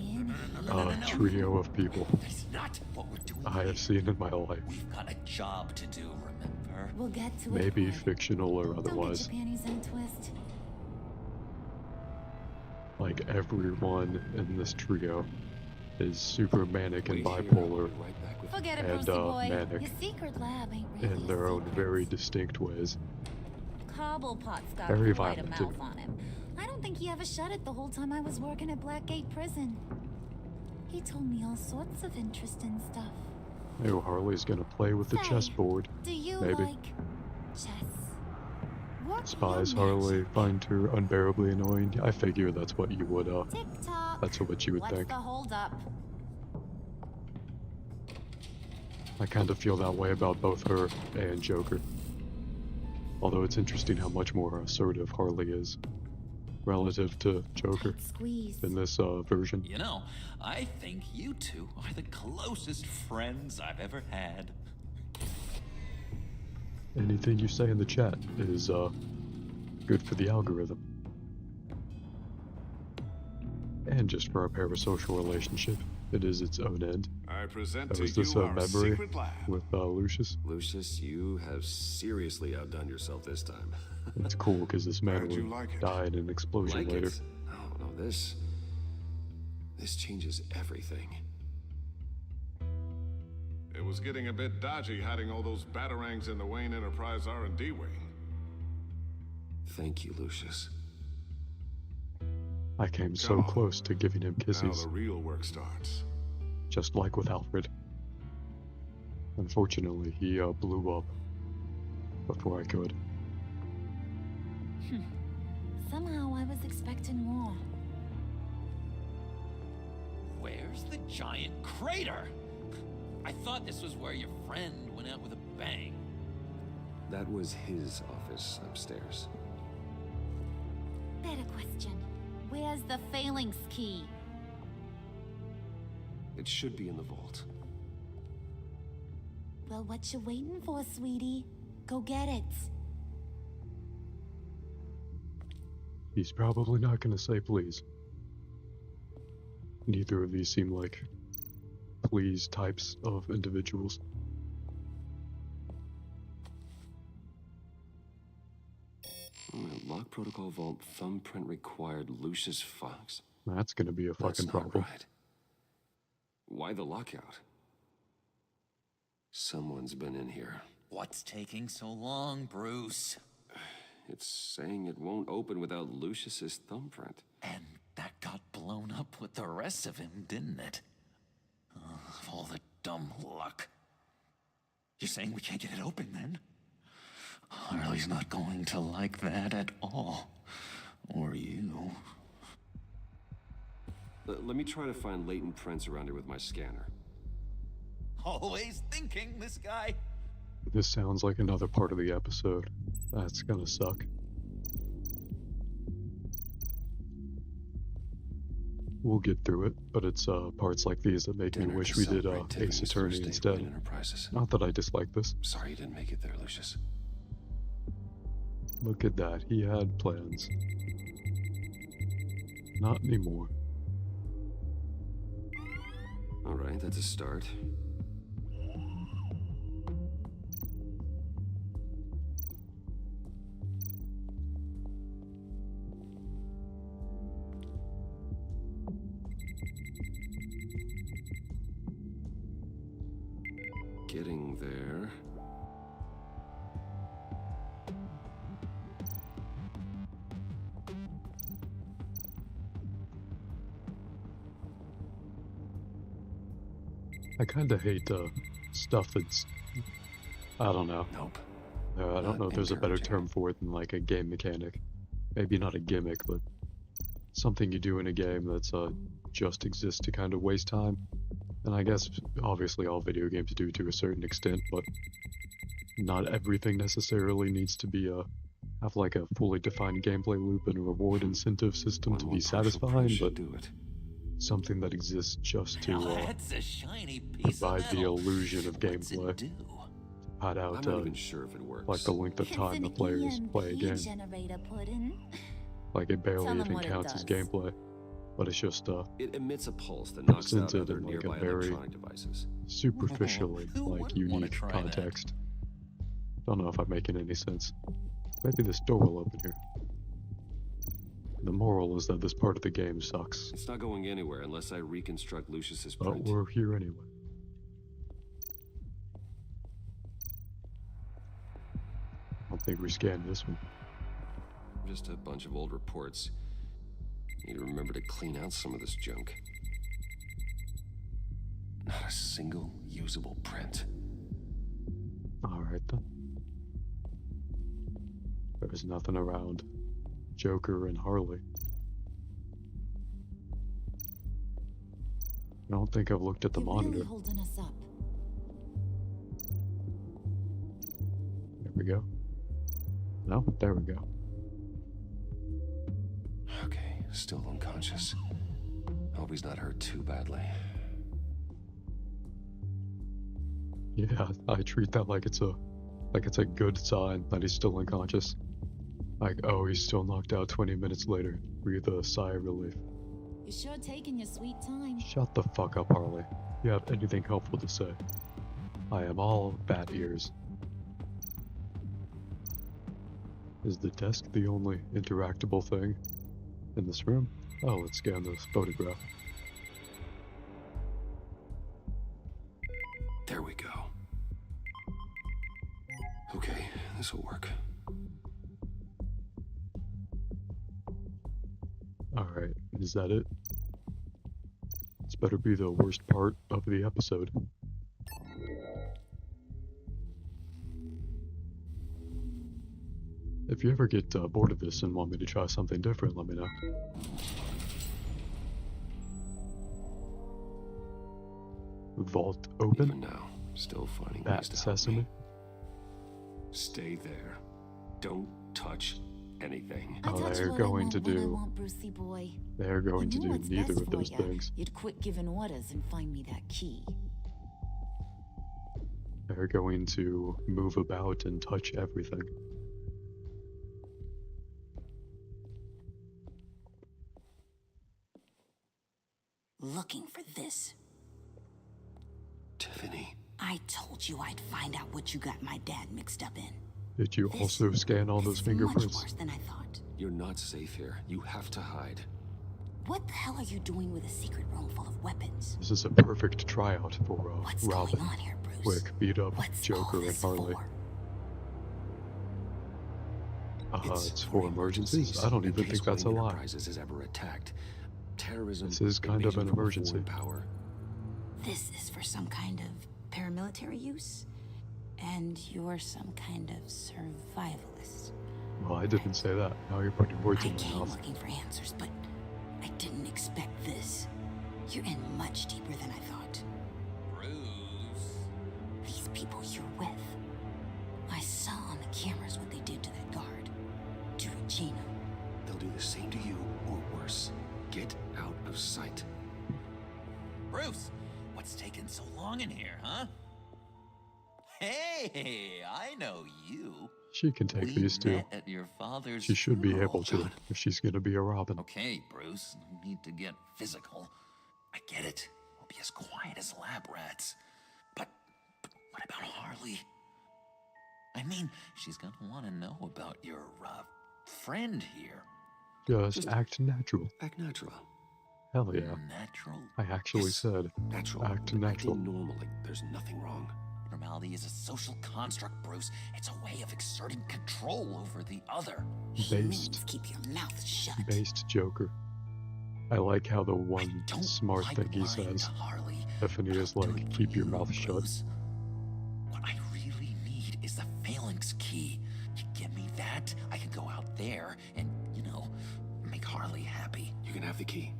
trio of people I have seen in my life. We've got a job to do, remember? We'll get to Maybe fictional or otherwise. Don't get your panties in a twist. Like everyone in this trio is super manic and bipolar Forget it, and Brucey boy. manic Your secret lab ain't really in their own very distinct ways. Cobblepot's got Very quite a violent, mouth too. on him. I don't think he ever shut it the whole time I was working at Blackgate Prison. He told me all sorts of interesting stuff. Oh, Harley's gonna play with the Say, chessboard. Do you Maybe. like chess? What Spies your Harley find her unbearably annoying. I figure that's what you would Tick-tock. that's what you would What's think. the hold-up? I kind of feel that way about both her and Joker. Although it's interesting how much more assertive Harley is relative to Joker in this version. You know, I think you two are the closest friends I've ever had. Anything you say in the chat is good for the algorithm. And just for a parasocial relationship, it is its own end. I present Was to this you a our memory secret lab. with Lucius? Lucius, you have seriously outdone yourself this time. It's cool because this man How'd you would like it? die in an explosion Like later. it? No, this changes everything. It was getting a bit dodgy hiding all those batarangs in the Wayne Enterprise R&D wing. Thank you, Lucius. I came so close to giving him Now kisses, the real work starts. just like with Alfred. Unfortunately, he blew up before I could. Somehow I was expecting more. Where's the giant crater? I thought this was where your friend went out with a bang. That was his office upstairs. Better question. Where's the phalanx key? It should be in the vault. Well, what you waiting for, sweetie? Go get it. He's probably not gonna say please. Neither of these seem like please types of individuals. Lock protocol vault thumbprint required Lucius Fox. That's gonna be a That's fucking not problem. right. Why the lockout? Someone's been in here. What's taking so long, Bruce? It's saying it won't open without Lucius's thumbprint. And that got blown up with the rest of him, didn't it? All the dumb luck. You're saying we can't get it open, then? Harley's not going to like that at all. Or you. Let me try to find latent prints around here with my scanner. Always thinking, this guy. This sounds like another part of the episode. That's gonna suck. We'll get through it, but it's parts like these that make me wish we did Ace Attorney instead. Not that I dislike this. Sorry you didn't make it there, Lucius. Look at that, he had plans. Not anymore. Alright, that's a start. Getting there. I kinda hate stuff that's, I don't know. Nope. I don't know if there's a better term for it than like a game mechanic. Maybe not a gimmick, but something you do in a game that's just exists to kind of waste time. And I guess obviously all video games do to a certain extent, but not everything necessarily needs to be have like a fully defined gameplay loop and a reward incentive system to be satisfying, but something that exists just to That's a shiny piece provide of the metal. illusion of What's it gameplay. do? Pad out, I'm not even sure if it works. like the length of time the players play a game. Generator put in. Like it barely Tell 'em even what it counts as does. gameplay, but it's just It emits a pulse that knocks out presented other in like a nearby very electronic devices. superficially Who like wouldn't wanna unique try that? context. Don't know if I'm making any sense. Maybe this door will open here. The moral is that this part of the game sucks, It's not going anywhere unless I reconstruct Lucius's but print. we're here anyway. I don't think we scanned this one. Just a bunch of old reports. Need to remember to clean out some of this junk. Not a single usable print. Alright then. There's nothing around Joker and Harley. I don't think I've looked at the You're monitor. really holding us up. There we go. No, there we go. Okay, still unconscious. Hope he's not hurt too badly. Yeah, I treat that like it's a good sign that he's still unconscious. Like, oh, he's still knocked out 20 minutes later. Breathe a sigh of relief. You're sure taking your sweet time. Shut the fuck up, Harley. If you have anything helpful to say. I am all bat ears. Is the desk the only interactable thing in this room? Oh, let's scan this photograph. There we go. Okay, this will work. Alright, is that it? This better be the worst part of the episode. If you ever get bored of this and want me to try something different, let me know. Vault open? Even now, still finding Bat ways to help sesame? me. Stay there. Don't touch anything. I Oh, touch they're what going I to want when I do. want, Brucey boy. They're going to You do know what's neither best of for those ya. things. You'd quit giving orders and find me that key. They're going to move about and touch everything. Looking for this. Tiffany. I told you I'd find out what you got my dad mixed up in. Did you also scan all those Much fingerprints? worse than I thought. You're not safe here. You have to hide. What the hell are you doing with a secret room full of weapons? This is a perfect tryout for What's Robin. going on here, Bruce? Quick, beat up What's Joker all and this Harley. for? It's for emergencies? I don't even think that's a lie. Enterprises is ever attacked. Terrorism. This is kind of an invasion from a emergency. foreign power. This is for some kind of paramilitary use? And you're some kind of survivalist. Well, I didn't say that. Now you're putting words I in my came mouth. looking for answers, but I didn't expect this. You're in much deeper than I thought. Bruce. These people you're with. I saw on the cameras what they did to that guard. To Regina. They'll do the same to you, or worse. Get out of sight. Bruce, what's taking so long in here, huh? Hey, I know you. She can take these two. Met at your father's She should be funeral. able to, if she's gonna be a Robin. Okay, Bruce, no need to get physical. I get it. We'll be as quiet as lab rats. But what about Harley? I mean, she's gonna want to know about your, friend here. Just act natural. Act natural. Hell yeah. Natural? I actually said, Natural. act natural. Acting normally. There's nothing wrong. Normality is a social construct, Bruce. It's a way of exerting control over the other. Based. Keep your mouth shut. Based Joker. I like how the one smart thing he says, Tiffany, is like, keep your mouth shut. What I really need is the phalanx key. You give me that, I can go out there and, make Harley happy. You can have the key.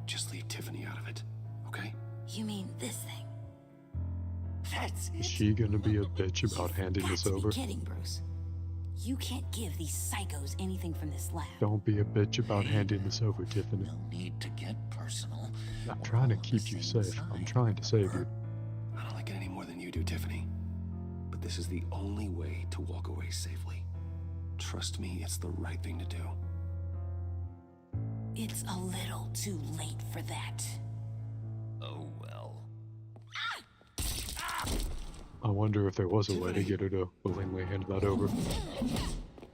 Just leave Tiffany out of it, okay? You mean this thing? That's Is she gonna be a bitch about handing this over? You're kidding, Bruce. You can't give these psychos anything from this lab. Don't be a bitch about handing this over, Tiffany. No need to get personal. I'm trying to keep you safe. I'm trying to save you. I don't like it any more than you do, Tiffany. But this is the only way to walk away safely. Trust me, it's the right thing to do. It's a little too late for that. Oh well. I wonder if there was a way to get her to willingly hand that over.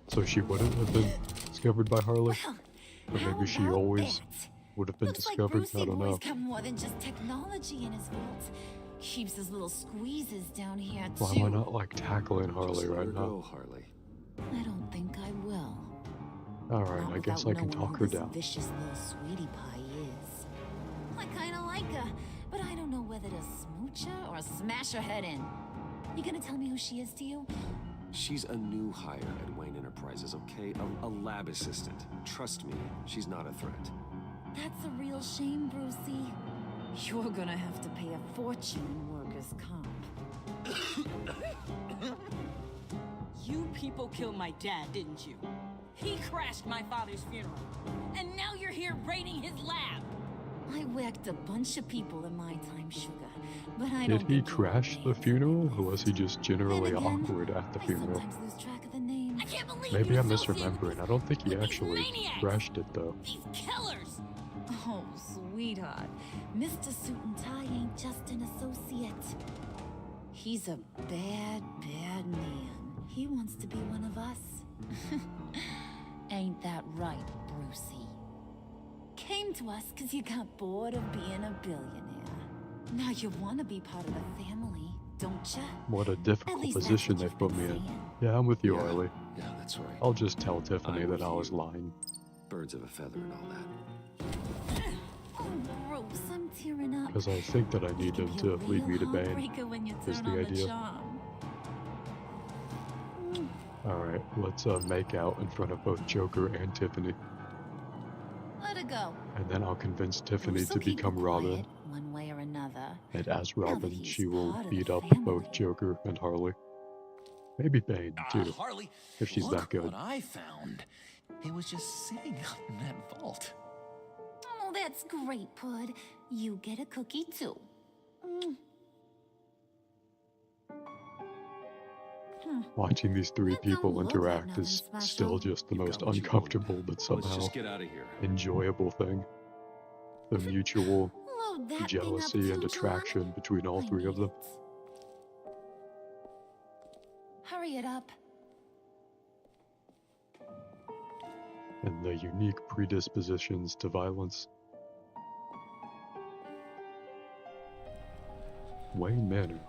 So she wouldn't have been discovered by Harley? Or maybe she always would have been discovered, I don't know. Boy's got more than just technology in his vault. Keeps his little squeezes down here too. Why am I not like tackling Harley right now? Go, Harley. I don't think I will. Alright, I guess I can talk her down. Vicious little sweetie pie is. I kinda like her, but I don't know whether to smooch her or smash her head in. You gonna tell me who she is to you? She's a new hire at Wayne Enterprises, okay? A lab assistant. Trust me, she's not a threat. That's a real shame, Brucey. You're gonna have to pay a fortune in workers' comp. You people killed my dad, didn't you? He crashed my father's funeral. And now you're here raiding his lab. I whacked a bunch of people in my time, Sugar. But I don't Did he crash the funeral, or was he just generally awkward at the funeral? lose track of the names. I can't believe Maybe you I'm associate misremembering. I don't think he with these actually maniacs. crashed it, though. These killers! Oh, sweetheart. Mr. Suit and Tie ain't just an associate. He's a bad, bad man. He wants to be one of us. Ain't that right, Brucey? Came to us because you got bored of being a billionaire. Now you want to be part of the family, don't ya? What a difficult position they put me in. Yeah, I'm with you, Harley. Yeah, that's right. I'll just tell Tiffany that I was lying. Birds of a feather and all that. Oh, Bruce, I'm tearing up. Because I think that I need him to lead me to Bane, Heartbreaker when you is turn the on idea. charm. Alright, let's make out in front of both Joker and Tiffany. Let it go. And then I'll convince Tiffany Bruce to will keep become it Robin. quiet, one way or another. And as Now that Robin, he's she will part of beat the up family. both Joker and Harley. Maybe Bane, too. Harley, if she's look that good. what I found. It was just sitting out in that vault. Oh, that's great, Pud. You get a cookie, too. Watching these three people interact is still just the most uncomfortable but somehow just get out of here. enjoyable thing. The mutual Load that thing up jealousy too, and attraction between all three of them. Hurry it up. And the unique predispositions to violence. Wayne Manor.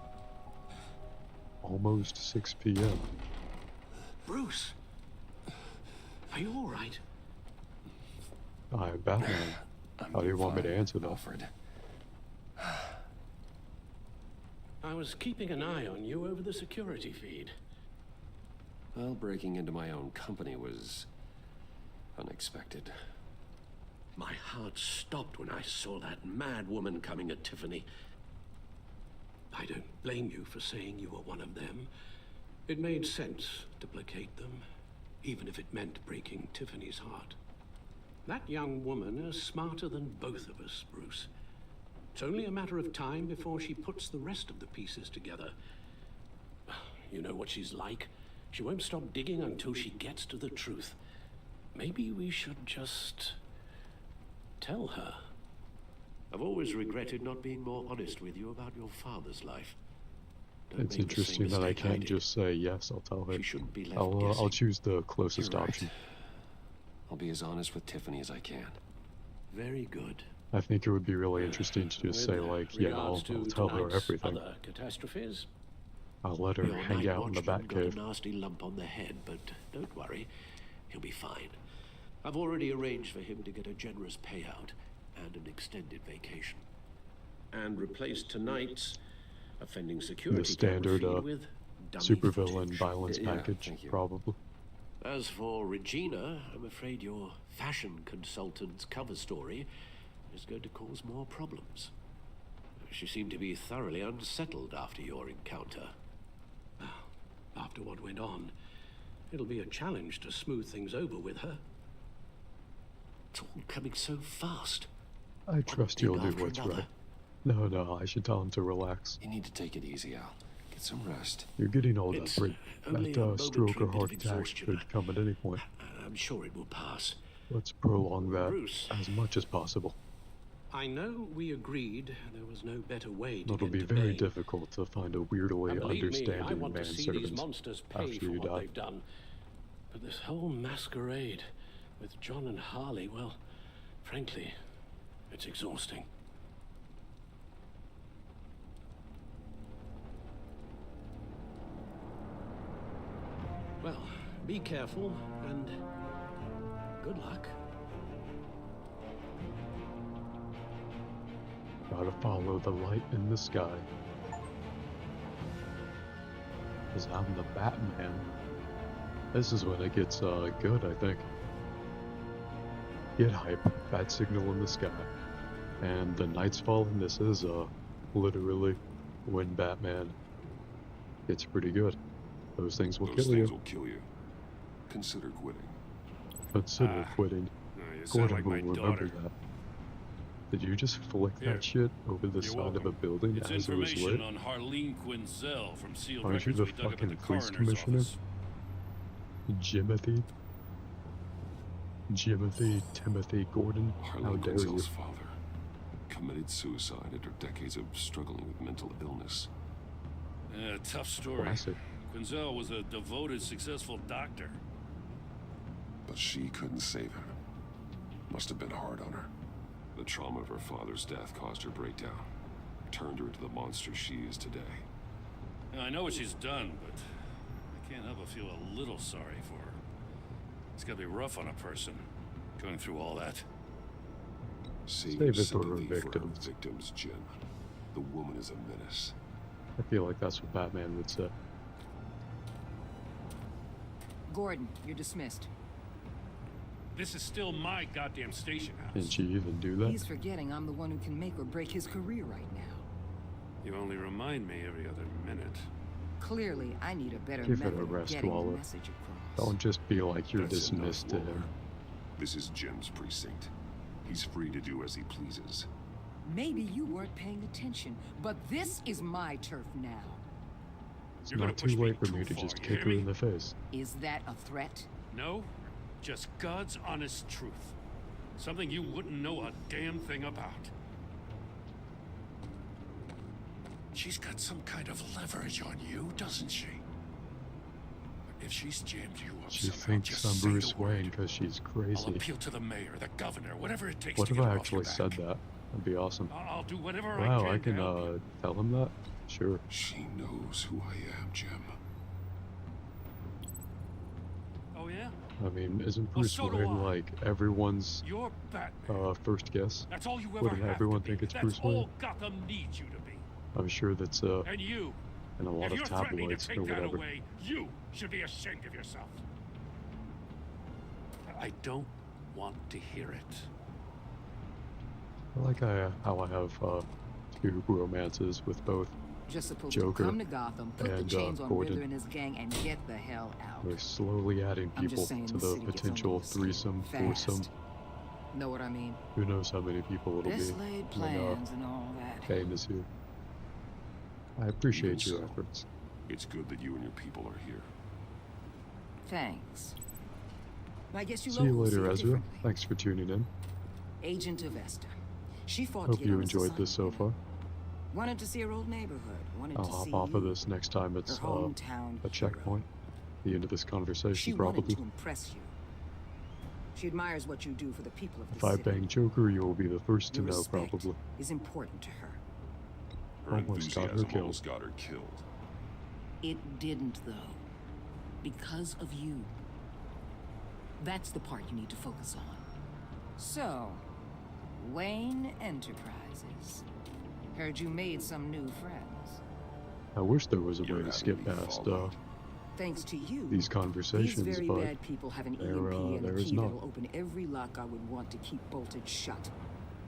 Almost 6 p.m. Bruce, are you all right? I'm Batman. How do you want me to answer that? Alfred. I was keeping an eye on you over the security feed. Well, breaking into my own company was unexpected. My heart stopped when I saw that mad woman coming at Tiffany. I don't blame you for saying you were one of them. It made sense to placate them, even if it meant breaking Tiffany's heart. That young woman is smarter than both of us, Bruce. It's only a matter of time before she puts the rest of the pieces together. You know what she's like. She won't stop digging until she gets to the truth. Maybe we should just tell her. I've always regretted not being more honest with you about your father's life. Don't It's make the same interesting that I mistake can't did. just say yes, I'll tell her. She shouldn't be left I'll guessing. choose the closest You're right. option. I'll be as honest with Tiffany as I can. Very good. I think it would be really interesting to just say, With like, yeah, I'll regards to tell her tonight's everything. Other catastrophes. I'll let her Your hang night out in the watchman got a Batcave. nasty lump on the head, but don't worry, he'll be fine. I've already arranged for him to get a generous payout and an extended vacation. And replace tonight's offending security The standard camera feed with dummy supervillain footage. violence Yeah, package, thank you. probably. As for Regina, I'm afraid your fashion consultant's cover story is going to cause more problems. She seemed to be thoroughly unsettled after your encounter. After what went on, it'll be a challenge to smooth things over with her. It's all coming so fast. I trust you'll do what's right. No, I should tell him to relax. You need to take it easy, Al. Get some rest. You're getting old, that stroke or heart attack could come at any point. I'm sure it will pass. Let's prolong that Bruce, as much as possible. I know we agreed there was no better way to It'll get be to very Bane. difficult to find a weirdly And believe me, I understanding want to see these manservant monsters pay after for you what die. they've done. But this whole masquerade with John and Harley, well, frankly, it's exhausting. Well, be careful and good luck. Gotta follow the light in the sky. Cause I'm the Batman. This is when it gets good, I think. Get hype, bat signal in the sky. And the night's falling. This is literally when Batman gets pretty good. Those things will Those kill you. things will kill you. Consider quitting. Consider quitting. You sound Gordon like will my remember daughter. that. Did you just flick Here. that shit over the You're side welcome. of a building It's as it was information lit? on Harleen Quinzel from sealed Aren't you records the we dug up at fucking the police coroner's commissioner? office. Timothy Gordon? How Harleen dare you? Quinzel's father committed suicide after decades of struggling with mental illness. Yeah, tough story. Classic. Quinzel was a devoted, successful doctor. But she couldn't save him. Must have been hard on her. The trauma of her father's death caused her breakdown. Turned her into the monster she is today. Now, I know what she's done, but I can't help but feel a little sorry for her. It's gotta be rough on a person, going through all that. Save it for her sympathy victims. Victims, Jim. The woman is a menace. I feel like that's what Batman would say. Gordon, you're dismissed. This is still my goddamn station house. Didn't she even do that? He's forgetting I'm the one who can make or break his career right now. You only remind me every other minute. Clearly, I need a better Give it method a of rest, getting the Waller. message across. Don't just be like you're That's enough, dismissed to Waller. him. This is Jim's precinct. He's free to do as he pleases. Maybe you weren't paying attention, but this is my turf now. It's not too late for me to just kick her in the face. Is that a threat? No, just God's honest truth. Something you wouldn't know a damn thing about. She's got some kind of leverage on you, doesn't she? If she's jammed you up She somehow, thinks just I'm say Bruce the word. Wayne because she's I'll crazy. appeal to the mayor, the governor, whatever it takes What to if get I her off your actually said back. that? That'd be awesome. I'll do whatever Wow, I I can can to help you. tell him that? Sure. She knows who I am, Jim. Oh yeah? I mean, isn't Well, Bruce so do Wayne I. like everyone's You're Batman. first guess? That's all you ever Wouldn't have everyone to be. think it's That's Bruce all Wayne? Gotham needs you to be. I'm sure that's And you, in a lot if of you're threatening to tabloids take or that whatever. away, you should be ashamed of yourself. I don't want to hear it. I like how I have two romances with both Just supposed Joker to come to Gotham, put the and chains on Gordon. Riddler and his gang, and get the hell out. We're slowly adding I'm just people saying to this the city gets potential under your skin threesome, fast. foursome. Know what I mean? Who knows how many people it'll This be laid when plans and all that. Bane is here. I appreciate Even your so, efforts. It's good that you and your people are here. Thanks. I guess you See you locals see later, it Ezra. differently. Thanks for tuning in. Agent Avesta. She fought Hope to get you on this enjoyed this so assignment. far. Wanted to see her old neighborhood. Wanted I'll to hop see off of you, this next time it's her hometown a checkpoint. The end of this She conversation, wanted probably. to impress you. She admires what you do for the people of the If I city. bang Joker, you will be the first to Your know, respect probably. is important to her. Her Almost got her enthusiasm killed. almost got her killed. It didn't, though. Because of you. That's the part you need to focus on. So, Wayne Enterprises. Heard you made some new friends. I wish there was a You're way to having skip me past fall Thanks to you, these conversations, these very but bad people have an there, EMP and there a is key not. that'll open every lock I would want to keep bolted shut.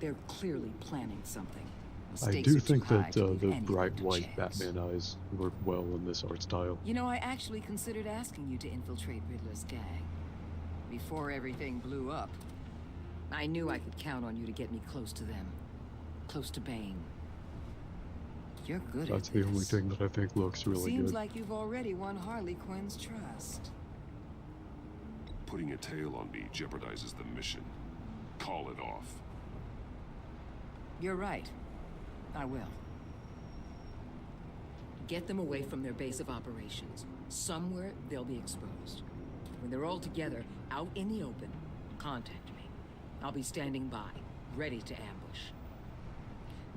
They're clearly planning something. The I stakes do are think too high that to give the anyone bright a white chance. Batman eyes work well in this art style. You know, I actually considered asking you to infiltrate Riddler's gang. Before everything blew up. I knew I could count on you to get me close to them. Close to Bane. You're good at this. That's the only thing that I think looks really good. Seems like you've already won Harley Quinn's trust. Putting a tail on me jeopardizes the mission. Call it off. You're right. I will. Get them away from their base of operations. Somewhere they'll be exposed. When they're all together, out in the open, contact me. I'll be standing by, ready to ambush.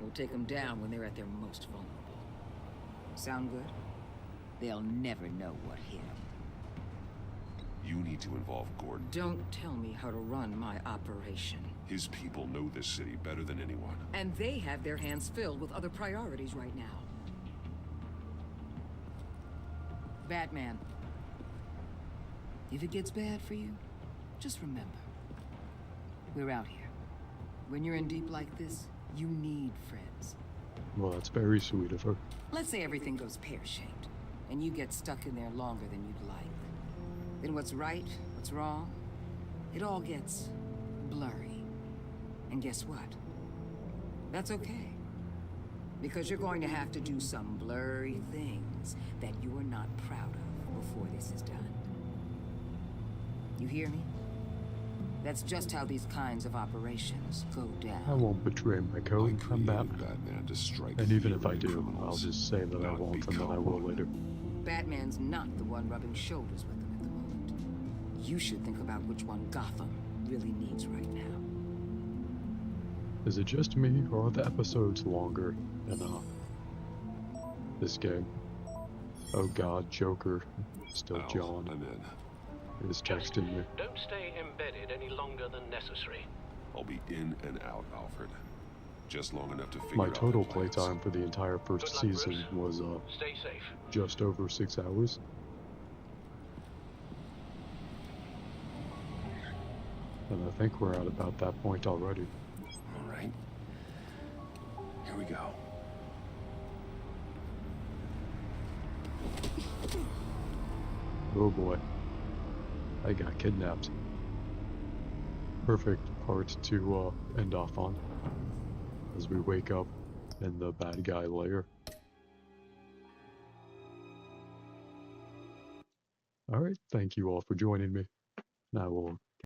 We'll take them down when they're at their most vulnerable. Sound good? They'll never know what hit them. You need to involve Gordon. Don't tell me how to run my operation. His people know this city better than anyone. And they have their hands filled with other priorities right now. Batman. If it gets bad for you, just remember. We're out here. When you're in deep like this, you need friends. Well, that's very sweet of her. Let's say everything goes pear-shaped, and you get stuck in there longer than you'd like. Then what's right, what's wrong, it all gets blurry. And guess what? That's okay. Because you're going to have to do some blurry things that you are not proud of before this is done. You hear me? That's just how these kinds of operations go down. I won't betray my code. I'm Batman. To strike and even if I do, I'll just say that I won't and then I will later. Batman's not the one rubbing shoulders with them at the moment. You should think about which one Gotham really needs right now. Is it just me, or are the episodes longer enough? This game. Oh god, Joker. Still John. I'm in. Is texting me. Don't stay embedded any longer than necessary. I'll be in and out, Alfred. Just long enough to figure My out total the plans. playtime for the entire first season was Stay safe. just over 6 hours. And I think we're at about that point already. All right. Here we go. Oh boy. I got kidnapped. Perfect part to end off on. As we wake up in the bad guy lair. Alright, thank you all for joining me. I will